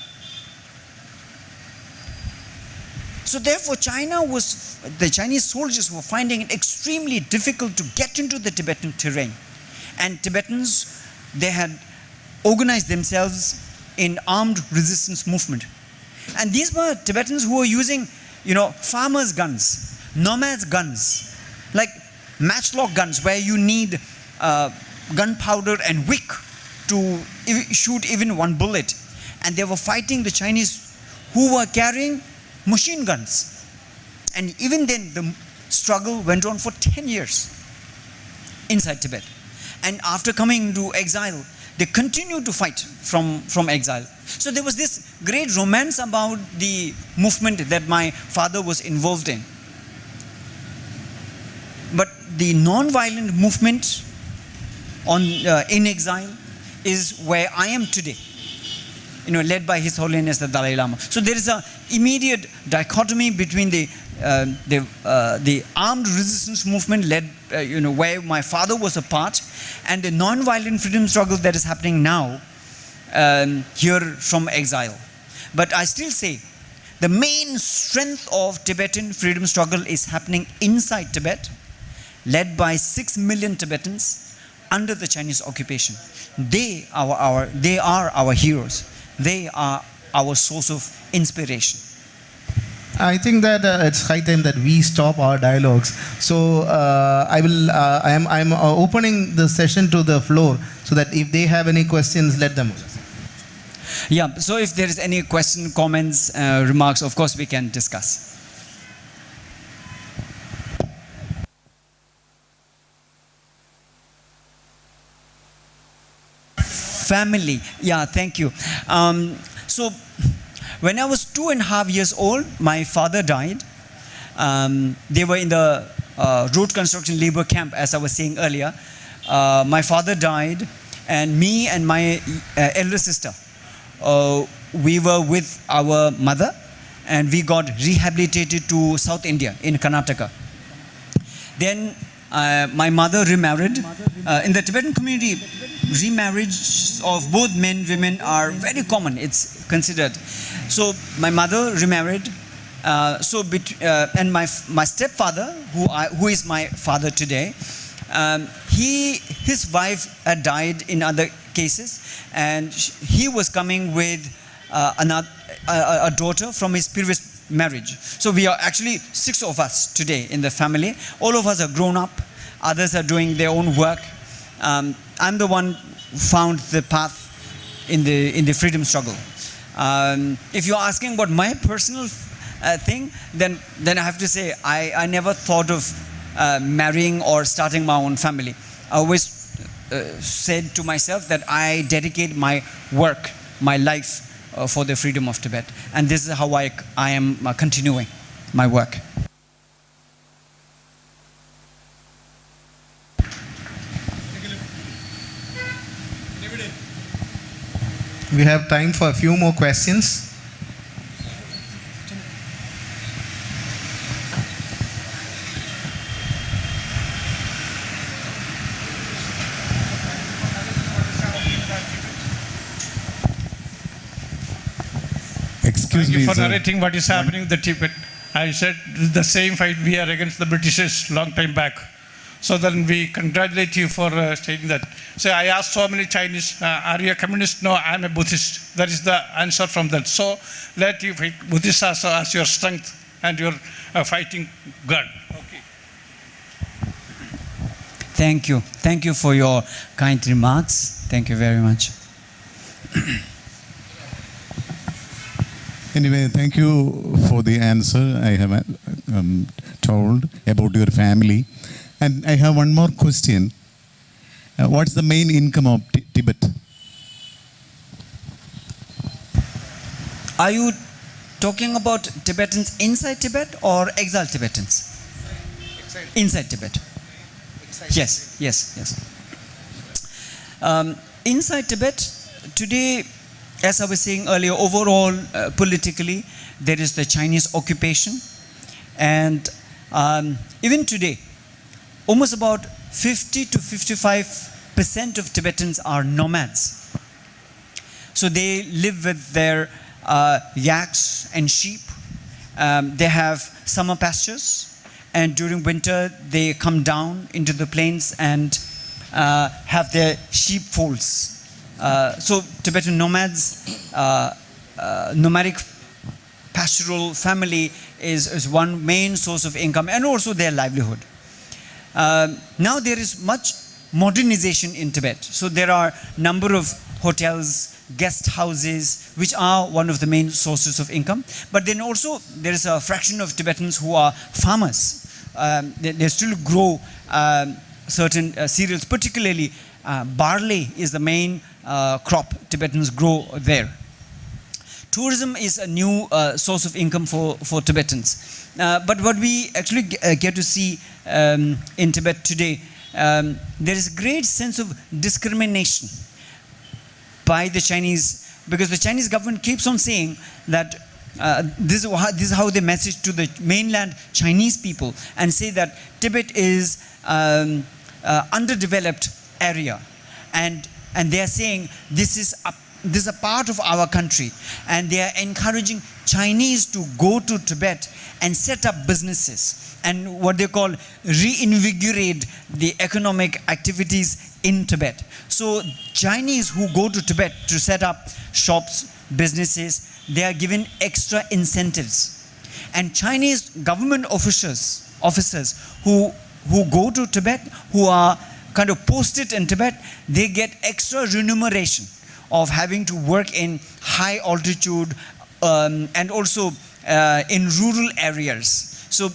So therefore, the Chinese soldiers were finding it extremely difficult to get into the Tibetan terrain. And Tibetans, they had organized themselves in armed resistance movement. And these were Tibetans who were using, farmers' guns, nomads' guns, like matchlock guns where you need gunpowder and wick to shoot even one bullet. And they were fighting the Chinese who were carrying machine guns. And even then, the struggle went on for 10 years inside Tibet. And after coming into exile, they continued to fight from exile. So there was this great romance about the movement that my father was involved in. But the non-violent movement in exile is where I am today, led by His Holiness the Dalai Lama. So there is an immediate dichotomy between the armed resistance movement led, where my father was a part, and the non-violent freedom struggle that is happening now here from exile. But I still say the main strength of Tibetan freedom struggle is happening inside Tibet, led by 6 million Tibetans under the Chinese occupation. They are our heroes. They are our source of inspiration. I think that it's high time that we stop our dialogues. So I'm opening the session to the floor so that if they have any questions, let them. Yeah, so if there is any question, comments, remarks, of course we can discuss. Family, yeah, thank you. So when I was 2.5 years old, my father died. They were in the road construction labor camp, as I was saying earlier. My father died, and me and my elder sister, we were with our mother, and we got rehabilitated to South India, in Karnataka. Then my mother remarried. In the Tibetan community, remarriage of both men and women are very common. It's considered. So my mother remarried. And my stepfather, who is my father today, his wife had died in other cases, and he was coming with a daughter from his previous marriage. So we are actually 6 of us today in the family. All of us are grown up. Others are doing their own work. I'm the one who found the path in the freedom struggle. If you're asking about my personal thing, then I have to say I never thought of marrying or starting my own family. I always said to myself that I dedicate my work, my life for the freedom of Tibet, and this is how I am continuing. my work. We have time for a few more questions. Excuse Thank me, you for sir. narrating what is happening in the Tibet. I said the same fight we are against the Britishers long time back. So then we congratulate you for stating that. So I asked so many Chinese, are you a communist? No, I am a Buddhist. That is the answer from that. So let you fight Buddhists also as your strength and your fighting God. Okay. Thank you. Thank you for your kind remarks. Thank you very much. Anyway, thank you for the answer I have told about your family. And I have one more question. What's the main income of Tibet? Are you talking about Tibetans inside Tibet or exiled Tibetans? Inside Tibet. Yes, yes, yes. Inside Tibet, today, as I was saying earlier, overall, politically, there is the Chinese occupation. And even today, almost about 50 to 55% of Tibetans are nomads. So they live with their yaks and sheep. They have summer pastures. And during winter, they come down into the plains and have their sheepfolds. So Tibetan nomads, nomadic pastoral family is one main source of income and also their livelihood. Now there is much modernization in Tibet. So there are number of hotels, guest houses, which are one of the main sources of income. But then also there is a fraction of Tibetans who are farmers. They still grow certain cereals, particularly barley is the main crop Tibetans grow there. Tourism is a new source of income for Tibetans. But what we actually get to see in Tibet today, there is a great sense of discrimination by the Chinese, because the Chinese government keeps on saying that this is how they message to the mainland Chinese people and say that Tibet is underdeveloped area, and they are saying this is a part of our country, and they are encouraging Chinese to go to Tibet and set up businesses and what they call reinvigorate the economic activities in Tibet. So Chinese who go to Tibet to set up shops, businesses, they are given extra incentives. And Chinese government officers who go to Tibet, who are kind of posted in Tibet, they get extra remuneration of having to work in high altitude and also in rural areas. So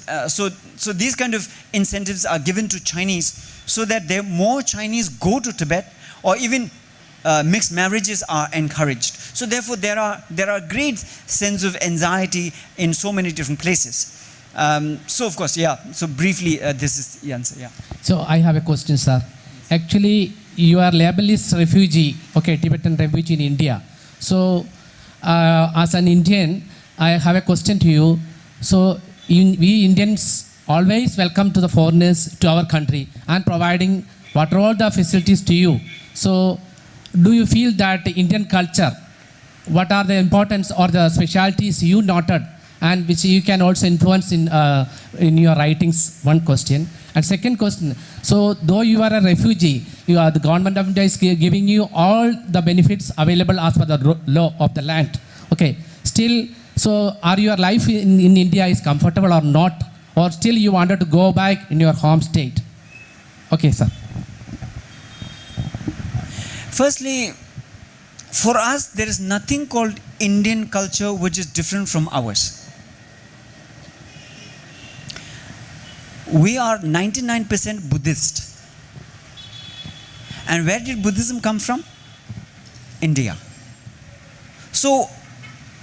these kind of incentives are given to Chinese so that more Chinese go to Tibet, or even mixed marriages are encouraged. So therefore there are great sense of anxiety in so many different places. So of course, yeah. So briefly, this is the answer. Yeah. So I have a question, sir. Actually, your label is refugee, okay, Tibetan refugee in India. So as an Indian, I have a question to you. So we Indians always welcome to the foreigners to our country and providing what are all the facilities to you. So do you feel that Indian culture, what are the importance or the specialities you noted and which you can also influence in your writings? One question. And second question, so though you are a refugee, the government of India is giving you all the benefits available as per the law of the land. Okay, still, so are your life in India is comfortable or not? Or still you wanted to go back in your home state? Okay, sir. Firstly, for us, there is nothing called Indian culture which is different from ours. We are 99% Buddhist. And where did Buddhism come from? India. So,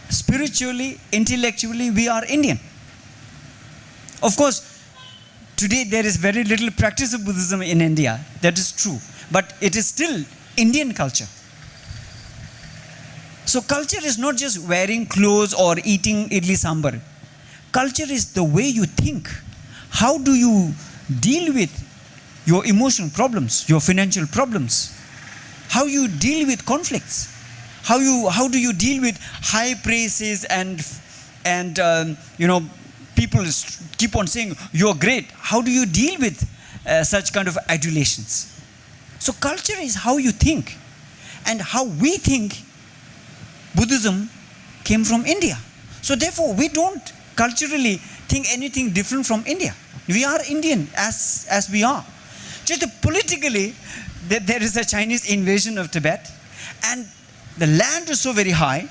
spiritually, intellectually, we are Indian. Of course, today there is very little practice of Buddhism in India. That is true. But it is still Indian culture. So culture is not just wearing clothes or eating idli sambar. Culture is the way you think. How do you deal with your emotional problems, your financial problems? How you deal with conflicts? How do you deal with high praises and people keep on saying you're great? How do you deal with such kind of adulations? So culture is how you think, and how we think. Buddhism came from India. So therefore, we don't culturally think anything different from India. We are Indian as we are. Just politically, there is a Chinese invasion of Tibet, and the land is so very high,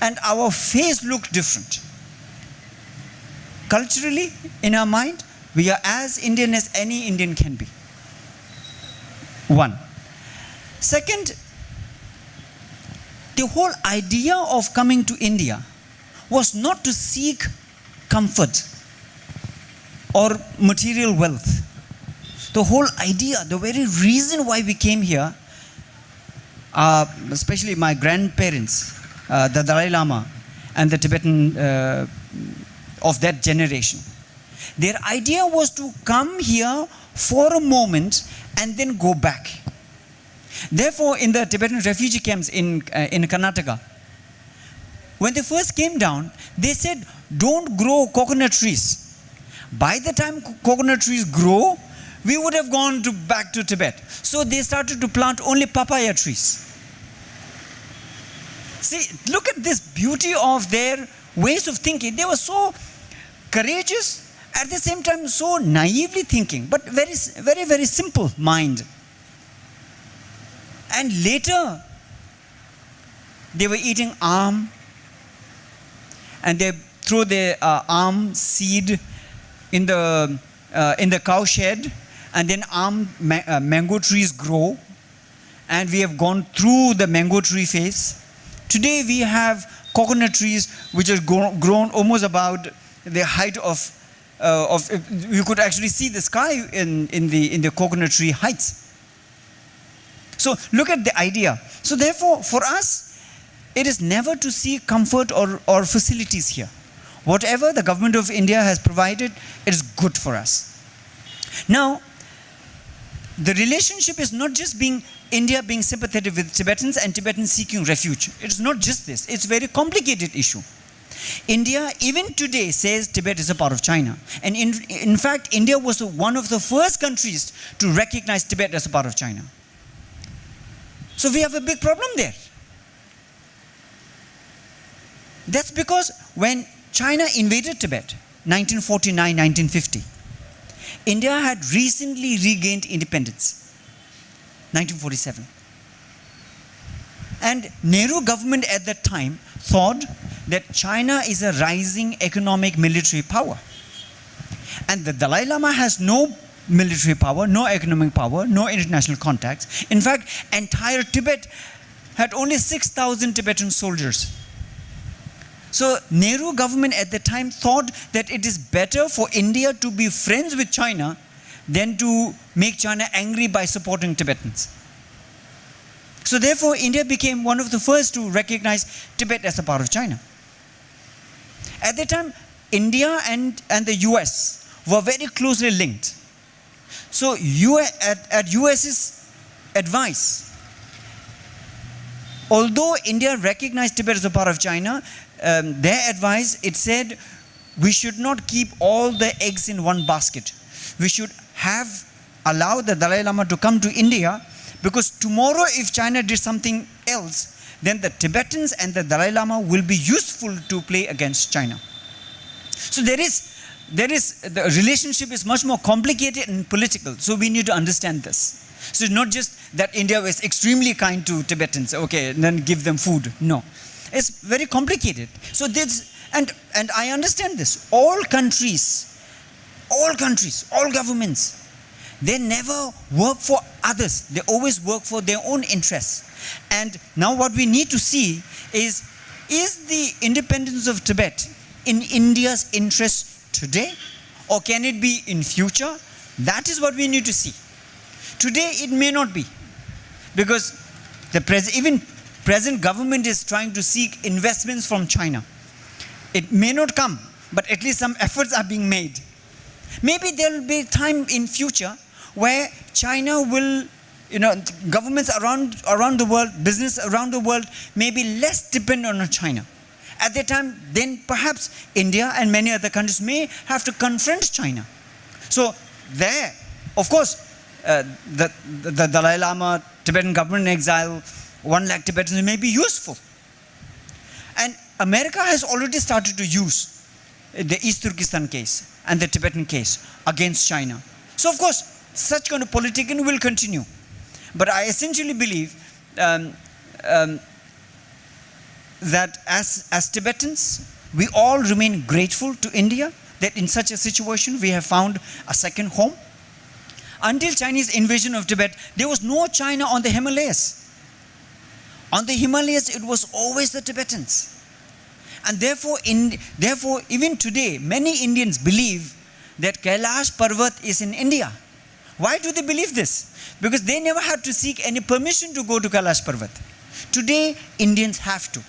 and our face looks different. Culturally, in our mind, we are as Indian as any Indian can be. One. Second, the whole idea of coming to India was not to seek comfort or material wealth. The whole idea, the very reason why we came here, especially my grandparents, the Dalai Lama and the Tibetan of that generation, their idea was to come here for a moment and then go back. Therefore, in the Tibetan refugee camps in Karnataka, when they first came down, they said, don't grow coconut trees. By the time coconut trees grow, we would have gone back to Tibet. So they started to plant only papaya trees. See, look at this beauty of their ways of thinking. They were so courageous, at the same time so naively thinking, but very, very, very simple mind. And later, they were eating alm, and they throw their alm seed in the cow shed, and then mango trees grow, and we have gone through the mango tree phase. Today we have coconut trees which are grown almost about the height of you could actually see the sky in the coconut tree heights. So look at the idea. So therefore, for us, it is never to seek comfort or facilities here. Whatever the government of India has provided, it is good for us. Now, the relationship is not just India being sympathetic with Tibetans and Tibetans seeking refuge. It's not just this. It's a very complicated issue. India, even today, says Tibet is a part of China. And in fact, India was one of the first countries to recognize Tibet as a part of China. So we have a big problem there. That's because when China invaded Tibet, 1949-1950, India had recently regained independence, 1947. And Nehru government at that time thought that China is a rising economic military power. And the Dalai Lama has no military power, no economic power, no international contacts. In fact, entire Tibet had only 6,000 Tibetan soldiers. So Nehru government at the time thought that it is better for India to be friends with China than to make China angry by supporting Tibetans. So therefore, India became one of the first to recognize Tibet as a part of China. At the time, India and the US were very closely linked. So at US's advice, although India recognized Tibet as a part of China, their advice, it said, we should not keep all the eggs in one basket. We should allow the Dalai Lama to come to India, because tomorrow if China did something else, then the Tibetans and the Dalai Lama will be useful to play against China. So the relationship is much more complicated and political. So we need to understand this. So it's not just that India was extremely kind to Tibetans, okay, and then give them food. No. It's very complicated. So this, and I understand this. All countries, all governments, they never work for others. They always work for their own interests. And now what we need to see is the independence of Tibet in India's interest today, Or can it be in future? That is what we need to see. Today it may not be, because even present government is trying to seek investments from China. It may not come, but at least some efforts are being made. Maybe there will be time in future where China will, governments around the world, business around the world may be less dependent on China. At that time, then perhaps India and many other countries may have to confront China. So there, of course, the Dalai Lama, Tibetan government in exile, 1 lakh Tibetans may be useful. And America has already started to use the East Turkestan case and the Tibetan case against China. So of course, such kind of politicking will continue. But I essentially believe that as Tibetans, we all remain grateful to India that in such a situation we have found a second home. Until Chinese invasion of Tibet, there was no China on the Himalayas. On the Himalayas, it was always the Tibetans. And therefore, even today, many Indians believe that Kailash Parvat is in India. Why do they believe this? Because they never had to seek any permission to go to Kailash Parvat. Today, Indians have to.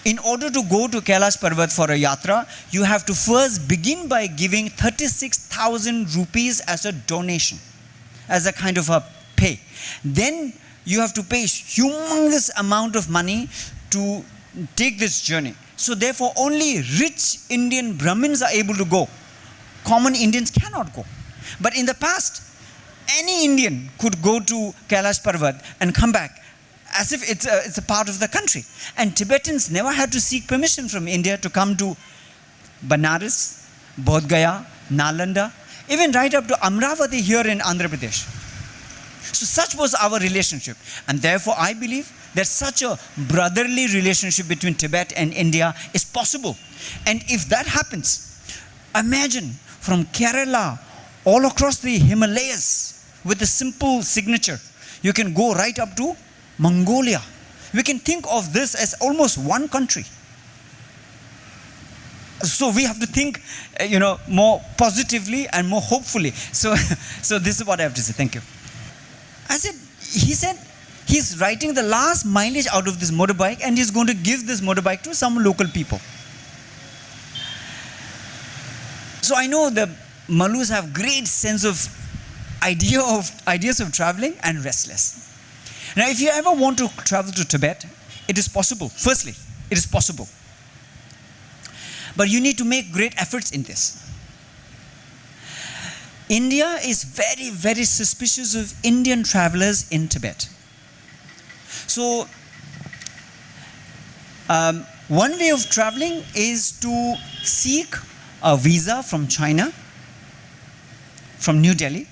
In order to go to Kailash Parvat for a yatra, you have to first begin by giving 36,000 rupees as a donation, as a kind of a pay. Then you have to pay humongous amount of money to take this journey. So therefore, only rich Indian Brahmins are able to go. Common Indians cannot go. But in the past, any Indian could go to Kailash Parvat and come back as if it's a part of the country. And Tibetans never had to seek permission from India to come to Banaras, Bodh Gaya, Nalanda, even right up to Amravati here in Andhra Pradesh. So such was our relationship. And therefore I believe that such a brotherly relationship between Tibet and India is possible. And if that happens, imagine from Kerala all across the Himalayas with a simple signature, you can go right up to Mongolia. We can think of this as almost one country. So we have to think, more positively and more hopefully. So this is what I have to say. Thank you. He said he's writing the last mileage out of this motorbike and he's going to give this motorbike to some local people. So I know the Malus have great sense of ideas of traveling and restless. Now, if you ever want to travel to Tibet, it is possible. Firstly, it is possible. But you need to make great efforts in this. India is very, very suspicious of Indian travelers in Tibet. So, one way of traveling is to seek a visa from China, from New Delhi.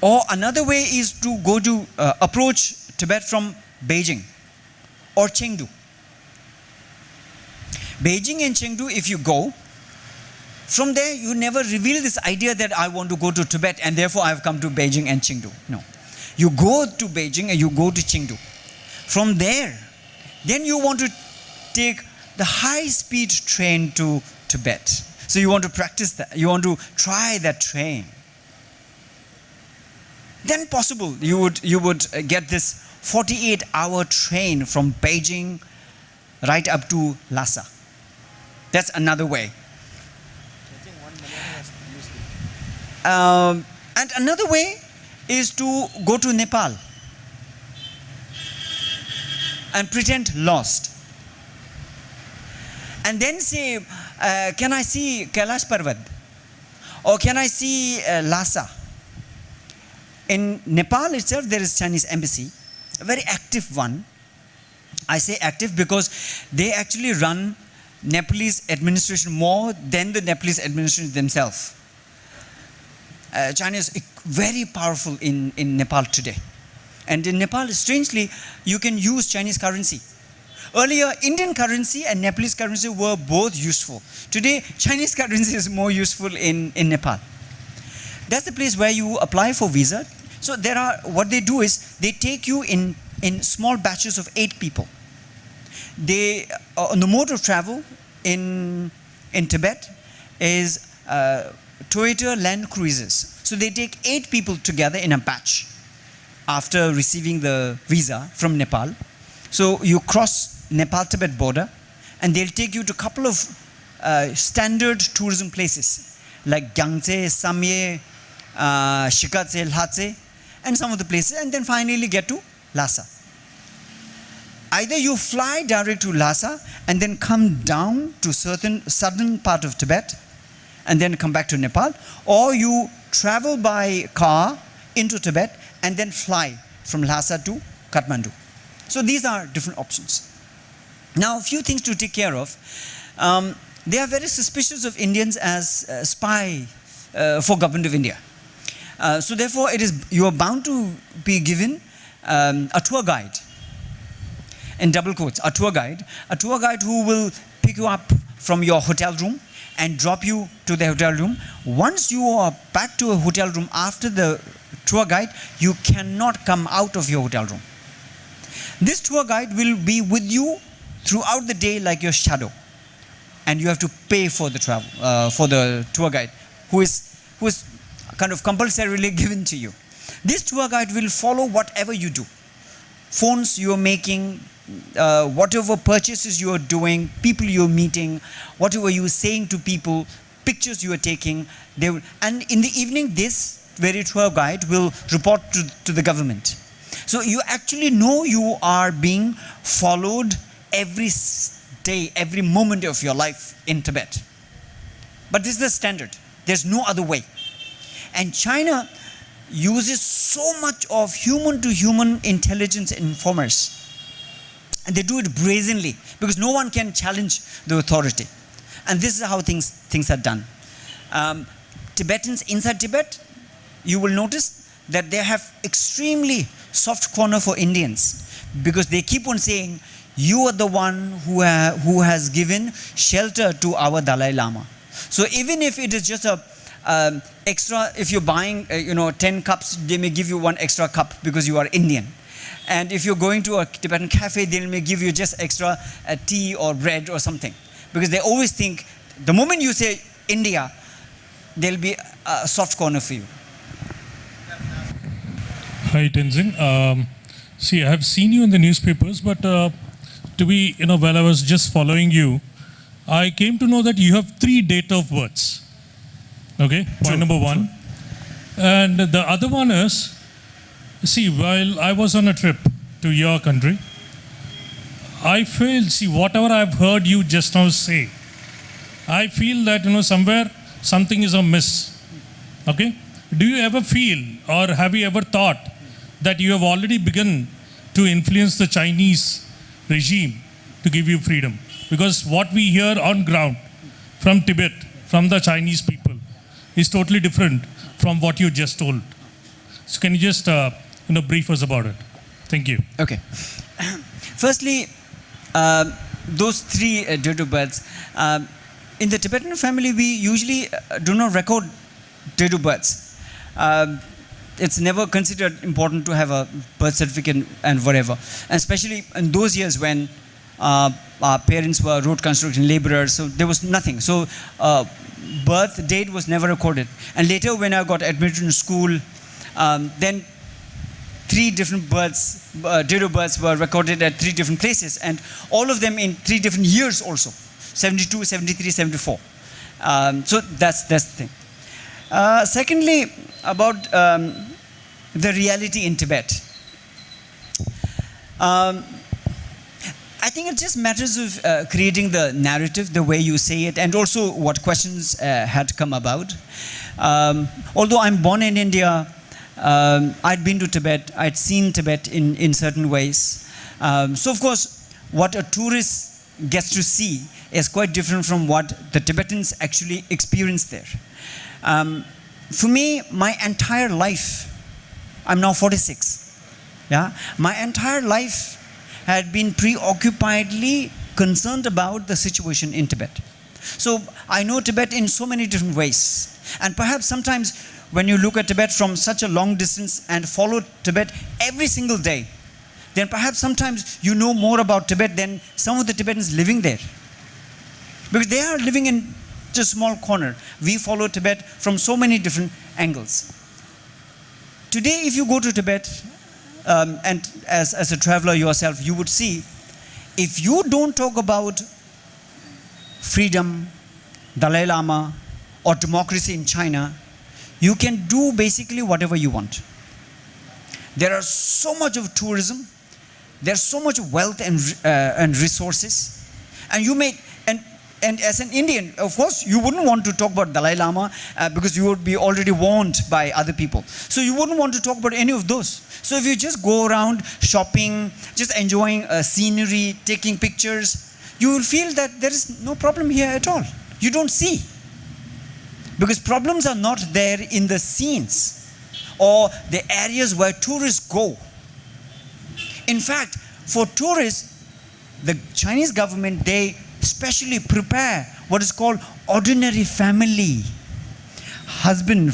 Or another way is to go to approach Tibet from Beijing or Chengdu. Beijing and Chengdu, if you go, from there you never reveal this idea that I want to go to Tibet and therefore I have come to Beijing and Chengdu. No. You go to Beijing and you go to Chengdu. From there, then you want to take the high-speed train to Tibet. So you want to practice that. You want to try that train. Then possible, you would get this 48-hour train from Beijing right up to Lhasa. That's another way. And another way is to go to Nepal and pretend lost. And then say, can I see Kailash Parvat? Or can I see Lhasa? In Nepal itself, there is Chinese embassy, a very active one. I say active because they actually run Nepalese administration more than the Nepalese administration themselves. China is very powerful in Nepal today. And in Nepal, strangely, you can use Chinese currency. Earlier, Indian currency and Nepalese currency were both useful. Today, Chinese currency is more useful in Nepal. That's the place where you apply for visa. So what they do is, they take you in small batches of 8 people. On the mode of travel, in Tibet is Toyota Land Cruisers. So they take 8 people together in a batch after receiving the visa from Nepal. So you cross Nepal-Tibet border and they'll take you to a couple of standard tourism places like Gyangtse, Samye, Shikatse, Lhatse, and some of the places, and then finally get to Lhasa. Either you fly direct to Lhasa and then come down to southern part of Tibet and then come back to Nepal, or you travel by car into Tibet and then fly from Lhasa to Kathmandu. So these are different options. Now, a few things to take care of. They are very suspicious of Indians as spy for government of India. So therefore, you are bound to be given a tour guide, in double quotes, a tour guide who will pick you up from your hotel room and drop you to the hotel room. Once you are back to a hotel room after the tour guide, you cannot come out of your hotel room. This tour guide will be with you throughout the day like your shadow, and you have to pay for the travel for the tour guide, who is kind of compulsorily given to you. This tour guide will follow whatever you do, phones you are making, whatever purchases you are doing, people you are meeting, whatever you are saying to people, pictures you are taking. And in the evening, this very tour guide will report to the government. So you actually know you are being followed every day, every moment of your life in Tibet. But this is the standard. There's no other way. And China uses so much of human-to-human intelligence informers. And they do it brazenly because no one can challenge the authority. And this is how things are done. Tibetans inside Tibet, you will notice that they have extremely soft corner for Indians because they keep on saying, you are the one who has given shelter to our Dalai Lama. So even if it is just a extra, if you're buying 10 cups, they may give you 1 extra cup because you are Indian. And if you're going to a Tibetan cafe, they may give you just extra tea or bread or something. Because they always think, the moment you say India, there'll be a soft corner for you. Hi, Tenzin. See, I have seen you in the newspapers, but while I was just following you, I came to know that you have 3 date of births. Okay, point number 1. And the other one is, see, while I was on a trip to your country, I feel, see, whatever I've heard you just now say, I feel that, somewhere something is amiss. Okay? Do you ever feel, or have you ever thought that you have already begun to influence the Chinese regime to give you freedom? Because what we hear on ground from Tibet, from the Chinese people, is totally different from what you just told. So can you just brief us about it? Thank you. Okay. Firstly, those 3 date of births. In the Tibetan family, we usually do not record date of births. It's never considered important to have a birth certificate and whatever. And especially in those years when our parents were road construction laborers, so there was nothing. So birth date was never recorded. And later when I got admitted to school, then 3 different date of births were recorded at 3 different places, and all of them in 3 different years also, 72, 73, 74. So that's the thing. Secondly, about the reality in Tibet. I think it just matters of creating the narrative, the way you say it, and also what questions had come about. Although I'm born in India, I'd been to Tibet, I'd seen Tibet in certain ways. So of course, what a tourist gets to see is quite different from what the Tibetans actually experience there. For me, my entire life, I'm now 46, yeah? My entire life had been preoccupiedly concerned about the situation in Tibet. So I know Tibet in so many different ways. And perhaps sometimes when you look at Tibet from such a long distance and follow Tibet every single day, then perhaps sometimes you know more about Tibet than some of the Tibetans living there. because they are living in just a small corner. We follow Tibet from so many different angles. Today, if you go to Tibet, and as a traveler yourself, you would see, if you don't talk about freedom, Dalai Lama, or democracy in China, you can do basically whatever you want. There are so much of tourism, there's so much wealth and resources, and you may, and as an Indian, of course, you wouldn't want to talk about Dalai Lama because you would be already warned by other people. So you wouldn't want to talk about any of those. So if you just go around shopping, just enjoying scenery, taking pictures, you will feel that there is no problem here at all. You don't see. Because problems are not there in the scenes or the areas where tourists go. In fact, for tourists, the Chinese government, they specially prepare what is called ordinary family. Husband,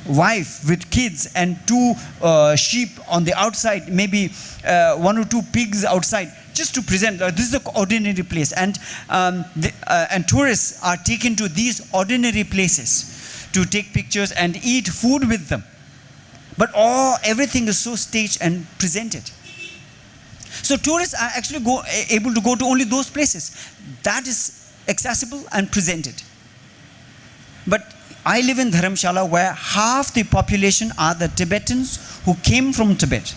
wife with kids and 2 sheep on the outside, maybe 1 or 2 pigs outside, just to present, this is the ordinary place. And tourists are taken to these ordinary places to take pictures and eat food with them. But everything is so staged and presented. So tourists are actually able to go to only those places. That is accessible and presented. But I live in Dharamshala, where half the population are the Tibetans who came from Tibet.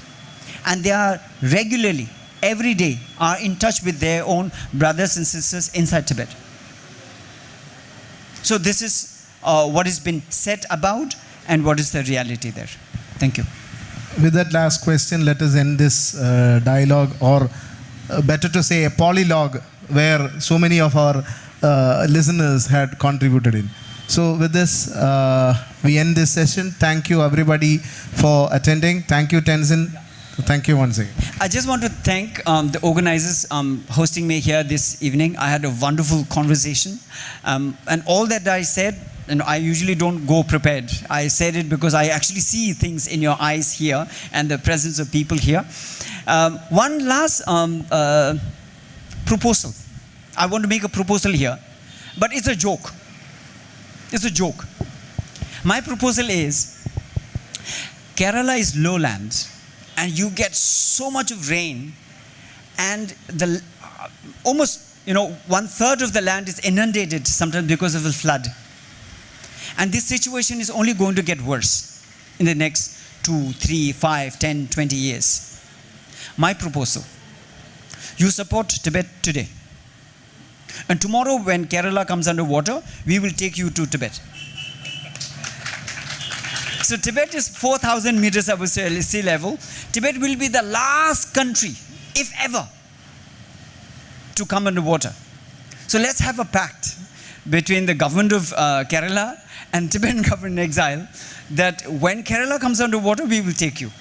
And they are regularly, every day, are in touch with their own brothers and sisters inside Tibet. So this is what has been said about and what is the reality there. Thank you. With that last question, let us end this dialogue, or better to say a polylogue, where so many of our listeners had contributed in. So with this, we end this session. Thank you everybody for attending. Thank you, Tenzin. Thank you once again. I just want to thank the organizers hosting me here this evening. I had a wonderful conversation. And all that I said, and I usually don't go prepared. I said it because I actually see things in your eyes here and the presence of people here. One last proposal. I want to make a proposal here, but it's a joke. It's a joke. My proposal is, Kerala is lowland, and you get so much of rain, and almost 1/3 of the land is inundated sometimes because of a flood. And this situation is only going to get worse in the next 2, 3, 5, 10, 20 years. My proposal, you support Tibet today. And tomorrow when Kerala comes under water, we will take you to Tibet. So Tibet is 4,000 meters above sea level. Tibet will be the last country, if ever, to come under water. So let's have a pact between the government of Kerala and Tibetan government in exile, that when Kerala comes under water, we will take you.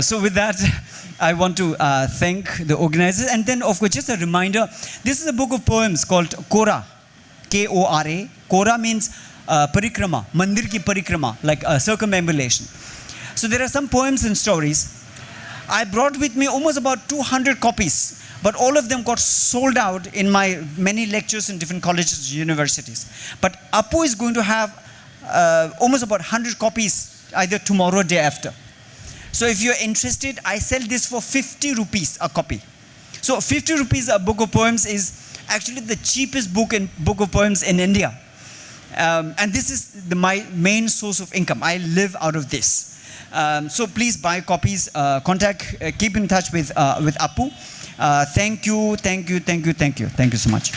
So with that, I want to thank the organizers. And then, of course, just a reminder, this is a book of poems called Kora, K-O-R-A. Kora means parikrama, mandir ki parikrama, like circumambulation. So there are some poems and stories. I brought with me almost about 200 copies, but all of them got sold out in my many lectures in different colleges and universities. But Apu is going to have almost about 100 copies either tomorrow or day after. So if you're interested, I sell this for 50 rupees a copy. So 50 rupees a book of poems is actually the cheapest book of poems in India. And this is my main source of income. I live out of this. So please buy copies, keep in touch with Apu. Thank you so much.